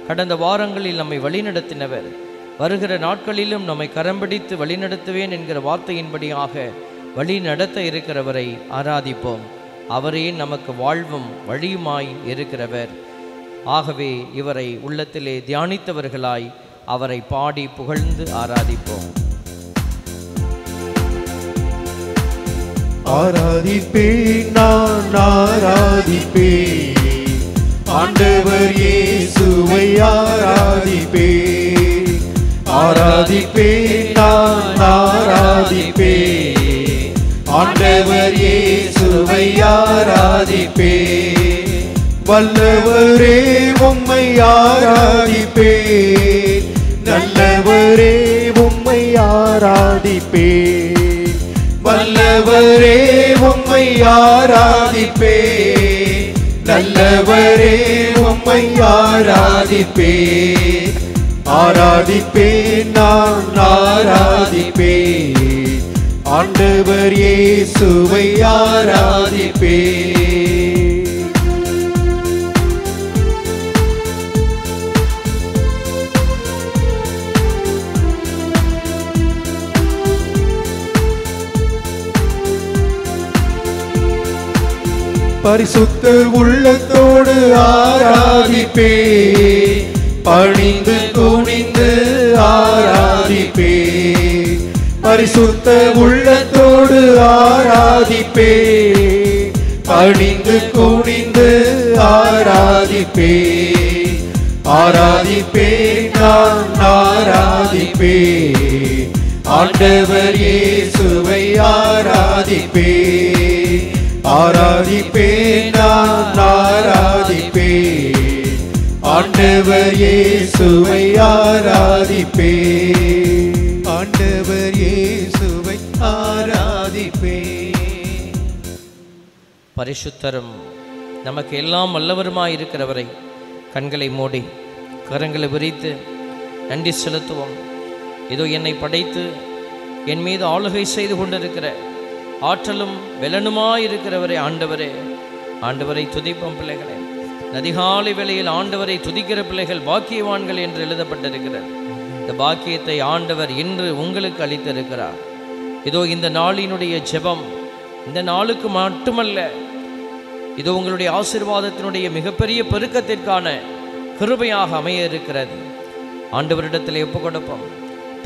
கடந்த வாரங்களில் நம்மை வழிநடத்தினவர், வருகிற நாட்களிலும் நம்மை கரம்பிடித்து வழிநடத்துவேன் என்கிற வார்த்தையின்படியாக வழி நடத்த இருக்கிறவரை ஆராதிப்போம். அவரே நமக்கு வாழ்வும் வழியுமாய் இருக்கிறவர். ஆகவே இவரை உள்ளத்திலே தியானித்தவர்களாய் அவரை பாடி புகழ்ந்து ஆராதிப்போம். ஆராதிப்பேன், நான் ஆராதிப்பேன், ஆண்டவர் இயேசுவை ஆராதிப்பேன், ஆராதிப்பேன், நான் ஆராதிப்பேன். ஆண்டவர் இயேசுவை ஆராதிப்பேன், வல்லவரே உம்மை ஆராதிப்பேன், நல்லவரே உம்மை ஆராதிப்பேன், வல்லவரே உம்மை ஆராதிப்பேன், நல்லவரே உம்மை ஆராதிப்பேன். ஆராதிப்பேன், நான் ஆராதிப்பேன், ஆண்டவர் இயேசுவை ஆராதிப்பேன். பரிசுத்த உள்ளத்தோடு ஆராதிப்பேன், பணிந்து குனிந்து ஆராதிப்பேன். பரிசுத்த உள்ளத்தோடு ஆராதிப்பேன், பணிந்து குனிந்து ஆராதிப்பேன். ஆராதிப்பேன், நான் ஆராதிப்பேன், ஆண்டவர் இயேசுவை ஆராதிப்பேன். ஆராதிப்பேன், நான் ஆராதிப்பேன், ஆண்டவர் இயேசுவை ஆராதிப்பேன். ஆண்டவர் இயேசுவை ஆராதிப்பேன். பரிசுத்தரும் நமக்கு எல்லாம் வல்லவருமாய் இருக்கிறவரை கண்களை மூடி கரங்களை விரித்து நன்றி செலுத்துவோம். இதோ என்னை படைத்து என் மீது ஆளுகை செய்து கொண்டிருக்கிற ஆற்றலும் வெலனுமாயிருக்கிறவரே ஆண்டவரே, ஆண்டவரை துதிப்போம் பிள்ளைகளே. அதிகாலை வேளையில் ஆண்டவரை துதிக்கிற பிள்ளைகள் பாக்கியவான்கள் என்று எழுதப்பட்டிருக்கிறது. இந்த பாக்கியத்தை ஆண்டவர் இன்று உங்களுக்கு அளித்திருக்கிறார். இதோ இந்த நாளினுடைய ஜெபம் இந்த நாளுக்கு மட்டுமல்ல, இதோ உங்களுடைய ஆசீர்வாதத்தினுடைய மிகப்பெரிய பெருக்கத்திற்கான கிருபையாக அமைய இருக்கிறது. ஆண்டவரிடத்தில் ஒப்பு கொடுப்போம்.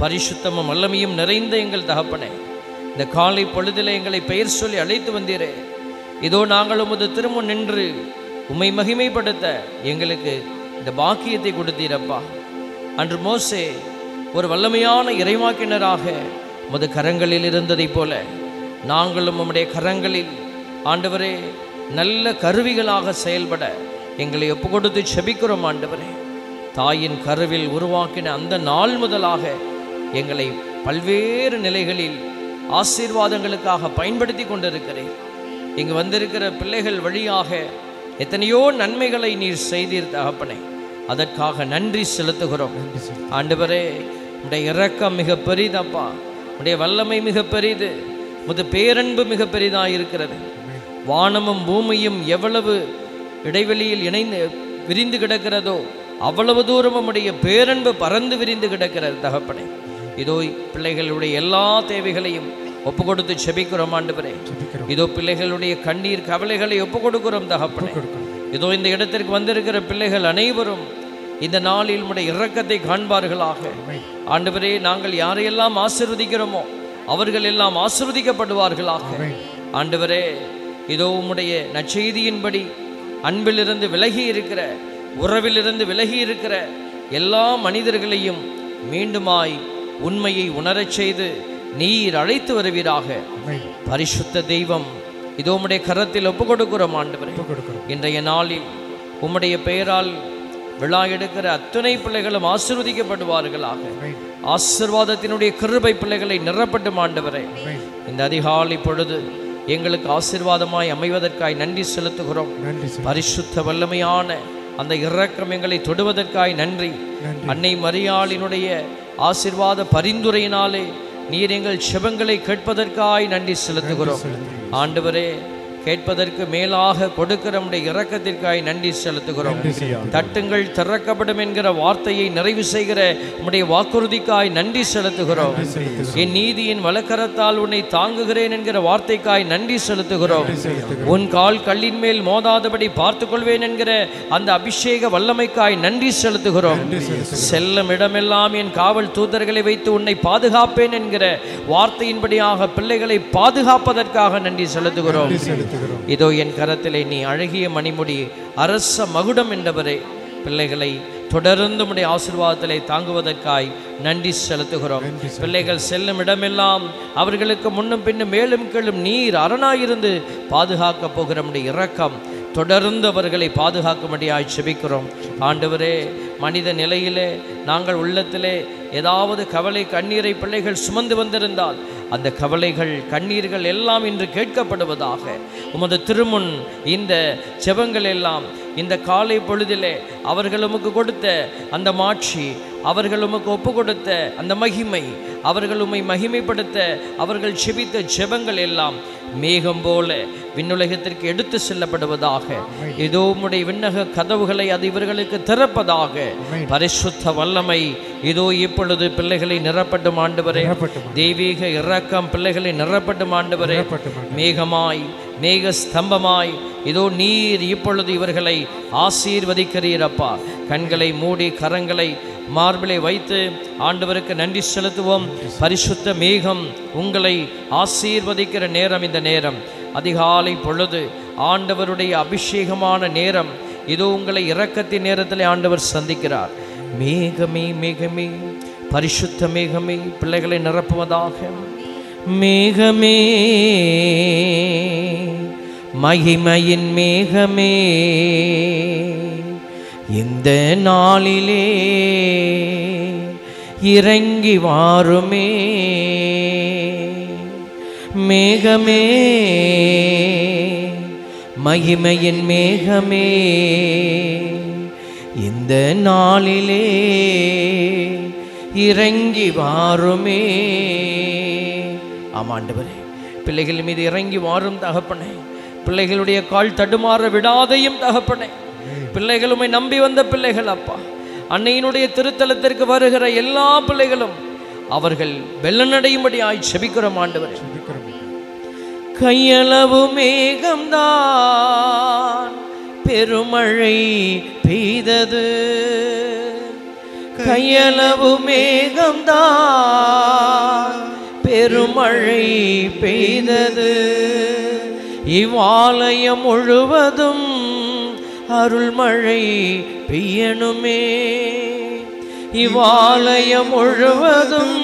பரிசுத்தமும் வல்லமையும் நிறைந்த எங்கள் தகப்பனே, இந்த காலை பொழுதில் எங்களை பெயர் சொல்லி அழைத்து வந்தீரே, இதோ நாங்கள் உமது திருமுன் நின்று உம்மை மகிமைப்படுத்த எங்களுக்கு இந்த பாக்கியத்தை கொடுத்தீரப்பா. அன்று மோசே ஒரு வல்லமையான இறைவாக்கினராக உமது கரங்களில் இருந்ததைப் போல நாங்களும் உம்முடைய கரங்களில் ஆண்டவரே நல்ல கருவிகளாக செயல்பட எங்களை ஒப்பு கொடுத்து செபிக்கிறோம். ஆண்டவரே, தாயின் கருவில் உருவாக்கின அந்த நாள் முதலாக எங்களை பல்வேறு நிலைகளில் ஆசீர்வாதங்களுக்காக பயன்படுத்தி கொண்டிருக்கிறேன். இங்கு வந்திருக்கிற பிள்ளைகள் வழியாக எத்தனையோ நன்மைகளை நீர் செய்தீர் தகப்பனே, அதற்காக நன்றி செலுத்துகிறோம். ஆண்டவரே, உடைய இரக்கம் மிக பெரிதப்பா, உடைய வல்லமை மிக பெரிது, உமது பேரன்பு மிக பெரிதாக இருக்கிறது. வானமும் பூமியும் எவ்வளவு இடைவெளியில் இணைந்து விரிந்து கிடக்கிறதோ அவ்வளவு தூரம் உம்முடைய பேரன்பு பறந்து விரிந்து கிடக்கிறது தகப்பனே. இதோ பிள்ளைகளுடைய எல்லா தேவைகளையும் ஒப்பு கொடுத்து செபிக்கிறோம் ஆண்டவரே. இதோ பிள்ளைகளுடைய கண்ணீர் கவலைகளை ஒப்பு கொடுக்கிறோம் தகப்பனே. இதோ இந்த இடத்திற்கு வந்திருக்கிற பிள்ளைகள் அனைவரும் இந்த நாளில் உம்முடைய இரக்கத்தை காண்பார்களாக. ஆண்டவரே, நாங்கள் யாரையெல்லாம் ஆசீர்வதிக்கிறோமோ அவர்கள் எல்லாம் ஆசீர்வதிக்கப்படுவார்களாக. ஆண்டவரே, இதோ உம்முடைய நற்செய்தியின்படி அன்பிலிருந்து விலகி இருக்கிற, உறவிலிருந்து விலகி இருக்கிற எல்லா மனிதர்களையும் மீண்டுமாய் உண்மையை உணரச் செய்து நீர் அழைத்து வருவீராக. பரிசுத்த தெய்வம், இதோ உம்முடைய கரத்தில் ஒப்பு கொடுக்கிறோம் ஆண்டவரே. இன்றைய நாளில் உம்முடைய பெயரால் விழா எடுக்கிற அத்தனை பிள்ளைகளும் ஆசீர்வதிக்கப்படுவார்களாக. ஆசீர்வாதத்தினுடைய கிருபை பிள்ளைகளை நிரப்பட்டும் ஆண்டவரே. இந்த அதிகாலை பொழுது எங்களுக்கு ஆசீர்வாதமாய் அமைவதற்காய் நன்றி செலுத்துகிறோம். பரிசுத்த வல்லமையான அந்த இரக்கம் எங்களை தொடுவதற்காய் நன்றி. அன்னை மரியாளினுடைய ஆசீர்வாத பரிந்துரையினாலே நீர் எங்கள் செபங்களை கேட்பதற்காய் நன்றி செலுத்துகிறோம் ஆண்டவரே. கேட்பதற்கு மேலாக கொடுக்கிற நம்முடைய இரக்கத்திற்காய் நன்றி செலுத்துகிறோம். தட்டுங்கள் திறக்கப்படும் என்கிற வார்த்தையை நிறைவு செய்கிற நம்முடைய வாக்குறுதிக்காய் நன்றி செலுத்துகிறோம். என் நீதியின் வலக்கரத்தால் உன்னை தாங்குகிறேன் என்கிற வார்த்தைக்காய் நன்றி செலுத்துகிறோம். உன் கால் கல்லின் மேல் மோதாதபடி பார்த்துக் கொள்வேன் என்கிற அந்த அபிஷேக வல்லமைக்காய் நன்றி செலுத்துகிறோம். செல்லும் இடமெல்லாம் என் காவல் தூதர்களை வைத்து உன்னை பாதுகாப்பேன் என்கிற வார்த்தையின்படியாக பிள்ளைகளை பாதுகாப்பதற்காக நன்றி செலுத்துகிறோம். இதோ என் கரத்திலே நீ அழகிய மணிமுடி அரச மகுடம் என்றவரே, பிள்ளைகளை தொடர்ந்து உம்முடைய ஆசீர்வாதத்திலே தாங்குவதற்காய் நன்றி செலுத்துகிறோம். பிள்ளைகள் செல்லும் இடமெல்லாம் அவர்களுக்கு முன்னும் பின்னும் மேலும் கீழும் நீர் அரணாயிருந்து பாதுகாக்க போகிற உம்முடைய இரக்கம் தொடர்ந்து அவர்களை பாதுகாக்கும்படியாய் செபிக்கிறோம். ஆண்டவரே, மனித நிலையிலே நாங்கள் உள்ளத்திலே ஏதாவது கவலை கண்ணீரை பிள்ளைகள் சுமந்து வந்திருந்தால் அந்த கவலைகள் கண்ணீர்கள் எல்லாம் இன்று கேட்கப்படுவதாக. உமது திருமுன் இந்த ஜெபங்கள் எல்லாம் இந்த காலை பொழுதிலே அவர்கள் உமக்கு கொடுத்த அந்த மாட்சி, அவர்கள் உமக்கு ஒப்பு கொடுத்த அந்த மகிமை, அவர்கள் உம்மை மகிமைப்படுத்த அவர்கள் செபித்த ஜெபங்கள் எல்லாம் மேகம் போல விண்ணுலகத்திற்கு எடுத்து செல்லப்படுவதாக. இதோ உம்முடைய விண்ணக கதவுகளை அது இவர்களுக்கு திறப்பதாக. பரிசுத்த வல்லமை இதோ இப்பொழுது பிள்ளைகளை நிரப்பட்டும் ஆண்டவரே. தெய்வீக இரக்கம் பிள்ளைகளை நிரப்பட்டும் ஆண்டவரே. மேகமாய் மேக ஸ்தம்பமாய் இதோ நீர் இப்பொழுது இவர்களை ஆசீர்வதிக்கிறீரப்பா. கண்களை மூடி கரங்களை மார்பிலை வைத்து ஆண்டவருக்கு நன்றி செலுத்துவோம். பரிசுத்த மேகம் உங்களை ஆசீர்வதிக்கிற நேரம் இந்த நேரம். அதிகாலை பொழுது ஆண்டவருடைய அபிஷேகமான நேரம். இதோ உங்களை இரக்கத்தின் நேரத்தில் ஆண்டவர் சந்திக்கிறார். மேகமே மேகமே, பரிசுத்த மேகமே பிள்ளைகளை நிரப்புவதாக. மேகமே மகிமையின் மேகமே, இந்த நாளிலே இறங்கி வாருமே. மேகமே மகிமையின் மேகமே, இந்த நாளிலே இறங்கி வாருமே. ஆமாண்டவரே, பிள்ளைகள் மீது இறங்கி வாரும் தகப்பனே. பிள்ளைகளுடைய கால் தடுமாற விடாதையும் தகப்பனே. பிள்ளைகளுமை நம்பி வந்த பிள்ளைகள் அப்பா, அன்னையினுடைய திருத்தலத்திற்கு வருகிற எல்லா பிள்ளைகளும் அவர்கள் வெள்ளனடையும்படியாய் செபிக்கிறோம் ஆண்டவர். கையளவு மேகம்தான் பெருமழை பெய்தது, கையளவு மேகம்தான் பெருமழை பெய்தது. இவ்வாலயம் முழுவதும் அருள்மழை பெய்யணுமே. இவ்வாலயம் முழுவதும்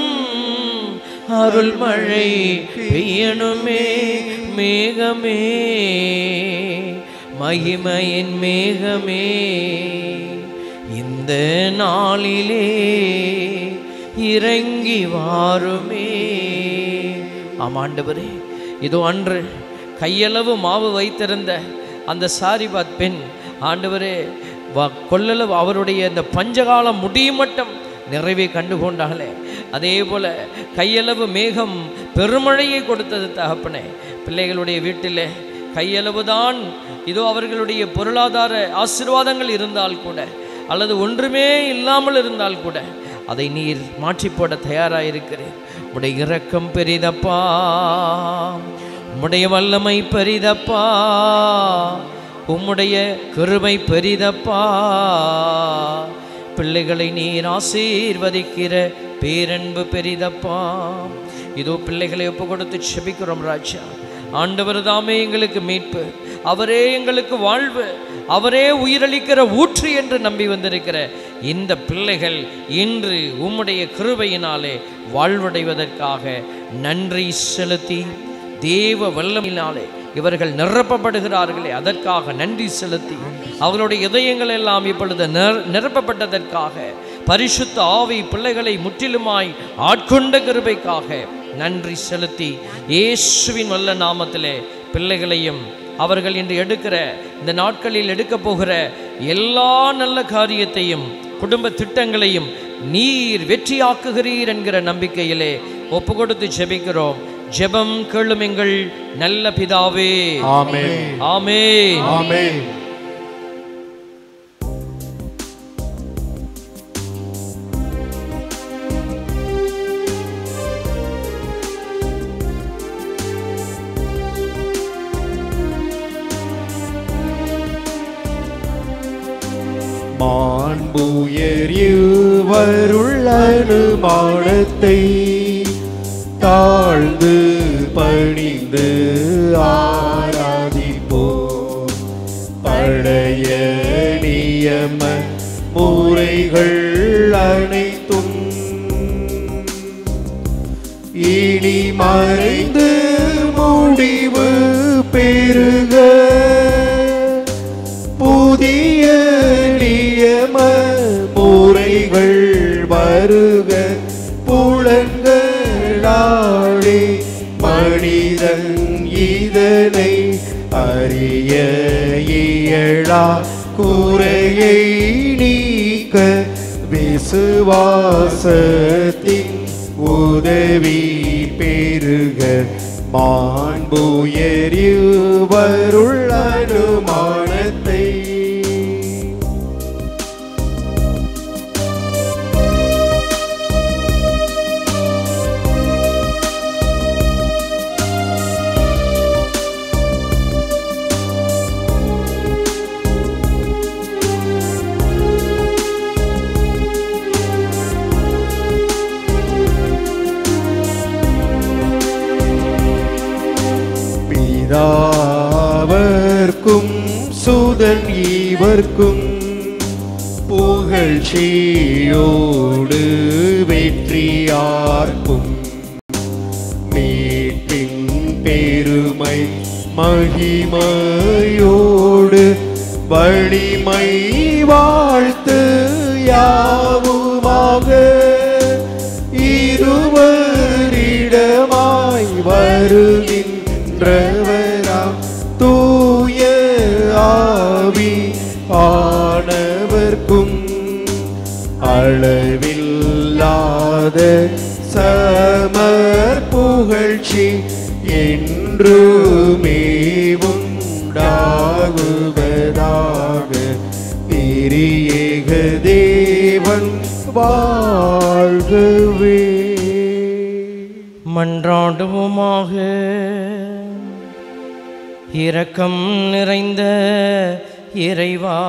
அருள்மழை பெய்யணுமே. மேகமே மகிமையின் மேகமே, இந்த நாளிலே இறங்கி வாருமே. ஆமாண்டவரே, இதோ அன்று கையளவு மாவு வைத்திருந்த அந்த சாரிபாத் பெண் ஆண்டவரே கொள்ளளவு அவருடைய இந்த பஞ்சகாலம் முடியும் மட்டும் நிறைவே கண்டுகொண்டாலே, அதே போல கையளவு மேகம் பெருமழையை கொடுத்தது தகப்பனே. பிள்ளைகளுடைய வீட்டிலே கையளவுதான் இதோ அவர்களுடைய பொருளாதார ஆசீர்வாதங்கள் இருந்தால் கூட, அல்லது ஒன்றுமே இல்லாமல் இருந்தால் கூட, அதை நீர் மாற்றி போட தயாராயிருக்கிறேன். உடைய இரக்கம் பெரிதப்பா, உம்முடைய வல்லமை பெரிதப்பா, உம்முடைய கிருபை பெரிதப்பா. பிள்ளைகளை நீர் ஆசீர்வதிக்கிற பேரன்பு பெரிதப்பா. இதோ பிள்ளைகளை ஒப்பு கொடுத்து செபிக்கிறோம் ராஜா. ஆண்டவர் தாமே எங்களுக்கு மீட்பு, அவரே எங்களுக்கு வாழ்வு, அவரே உயிரளிக்கிற ஊற்று என்று நம்பி வந்திருக்கிற இந்த பிள்ளைகள் இன்று உம்முடைய கிருபையினாலே வாழ்வடைவதற்காக நன்றி செலுத்தி, தேவ வல்லமையினாலே இவர்கள் நிரப்பப்படுகிறார்களே அதற்காக நன்றி செலுத்தி, அவர்களுடைய இதயங்கள் எல்லாம் இப்பொழுது நிரப்பப்பட்டதற்காக, பரிசுத்த ஆவி பிள்ளைகளை முற்றிலுமாய் ஆட்கொண்ட கிருபைக்காக நன்றி செலுத்தி, இயேசுவின் வல்ல நாமத்திலே பிள்ளைகளையும் அவர்கள் இன்று எடுக்கிற இந்த நாட்களில் எடுக்க போகிற எல்லா நல்ல காரியத்தையும் குடும்ப திட்டங்களையும் நீர் வெற்றியாக்குகிறீர் என்கிற நம்பிக்கையிலே ஒப்பு கொடுத்து ஜெபிக்கிறோம். ஜெபம் கேளும் எங்கள் நல்ல பிதாவே. ஆமென். ஆமென். ஆமென். மாண்புயர் இருவருள் அனுமானத்தை தாழ்ந்து பணிந்து ஆராதி நியம முறைகள் அனைத்தும் இனி மறைந்து முடிவு பெறுக. புதிய நியம முறைகள் வருக. புலன்களாலே மனிதன் இதனை அறிய இயலா. குறையை நீக்க விசுவாசத்தின் உதவி பெருக. மாண்புயர்வருள் அனுமானத்தை பிதாவர்க்கும் சுதன் இவர்க்கும் புகழ்ச்சியோடு வெற்றியார்க்கும் மீட்பின் பெருமை மகிமையோடு வலிமை வாழ்த்து யாவுமாக. இருவரிடமாய் வருகின்றவராம் தூய ஆவி ஆனவர்க்கும் அளவில்லாத சமர் புகழ்ச்சி என்றுமே உண்டாகுவதாக. திரியேக தேவன் வாழ்கவே. மன்றாடுவோமாக. இரக்கம் நிறைந்த இறைவா,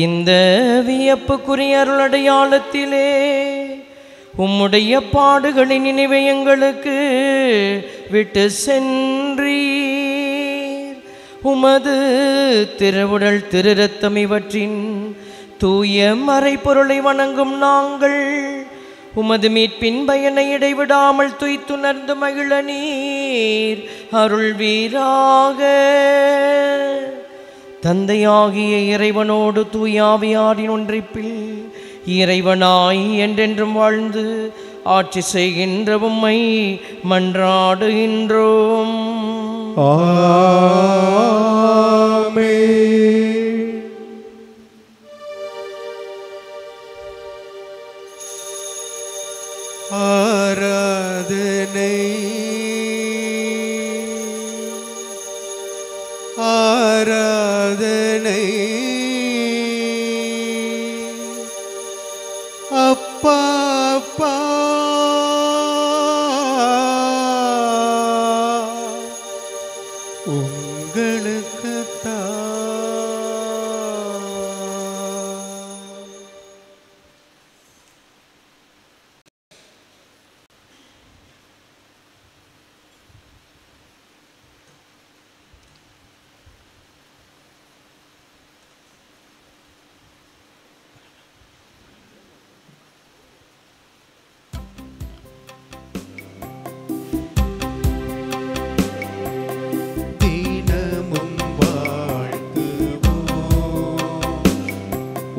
இந்த வியப்புக்குரிய அருளடையாளத்திலே உம்முடைய பாடுகளின் நினைவை எங்களுக்கு விட்டு சென்றீர். உமது திருவுடல் திருரத்தம் இவற்றின் தூய மறைபொருளை வணங்கும் நாங்கள் உமது மீட்பின் பயனை இடைவிடாமல் துய்த்துணர்ந்து மகிழ நீர் அருள்வீராக. தந்தையாகிய இறைவனோடு தூயாவியாரின் ஒன்றிப்பில் இறைவனாய் என்றென்றும் வாழ்ந்து ஆட்சி செய்கின்ற உம்மை மன்றாடுகின்றோம். ஆமென். ஆராதனை ஆராதனை அப்பா அப்பா உங்களுக்குத்தான்.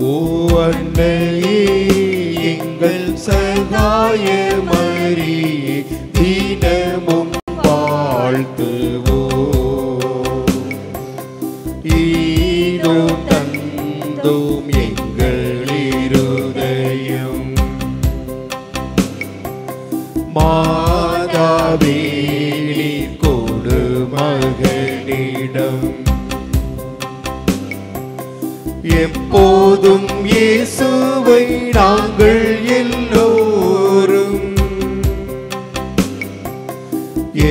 ஓ அன்னையே எங்கள் சகாய மரியே, தினமும் வாழ்த்துவோம். ஈதோ தந்தோம் எங்கள் இருதயம், மாதாவே நீர் கொடு மகனிடம். எப்போதும் இயேசுவை நாங்கள் எல்லோரும்,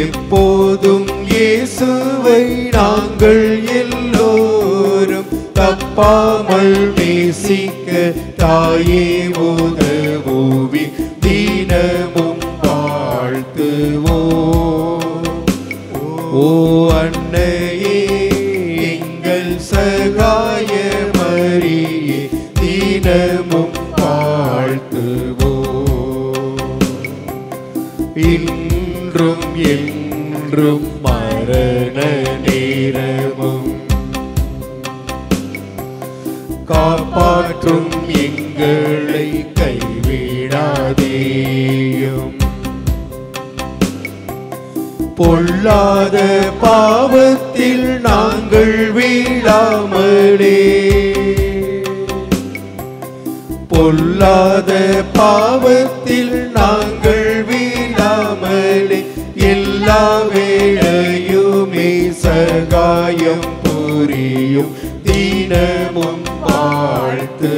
எப்போதும் இயேசுவை நாங்கள் எல்லோரும் தப்பாமல் நேசிக்க தாயே உதவுவி, தினமும் வாழ்த்துவோம். ஓ அன்னையே எங்கள் சகாய தினமும் வாழ்த்துவோம். இன்றும் என்றும் மரண நேரமும் காப்பாற்றும் எங்களை கைவிடாதேயும். பொல்லாத பாவத்தில் நாங்கள் வீழாமலே, பொல்லாத பாவத்தில் நாங்கள் வீழாமலே, எல்லா வேளையுமே சகாயம் புரியும் தினமும் வாழ்த்து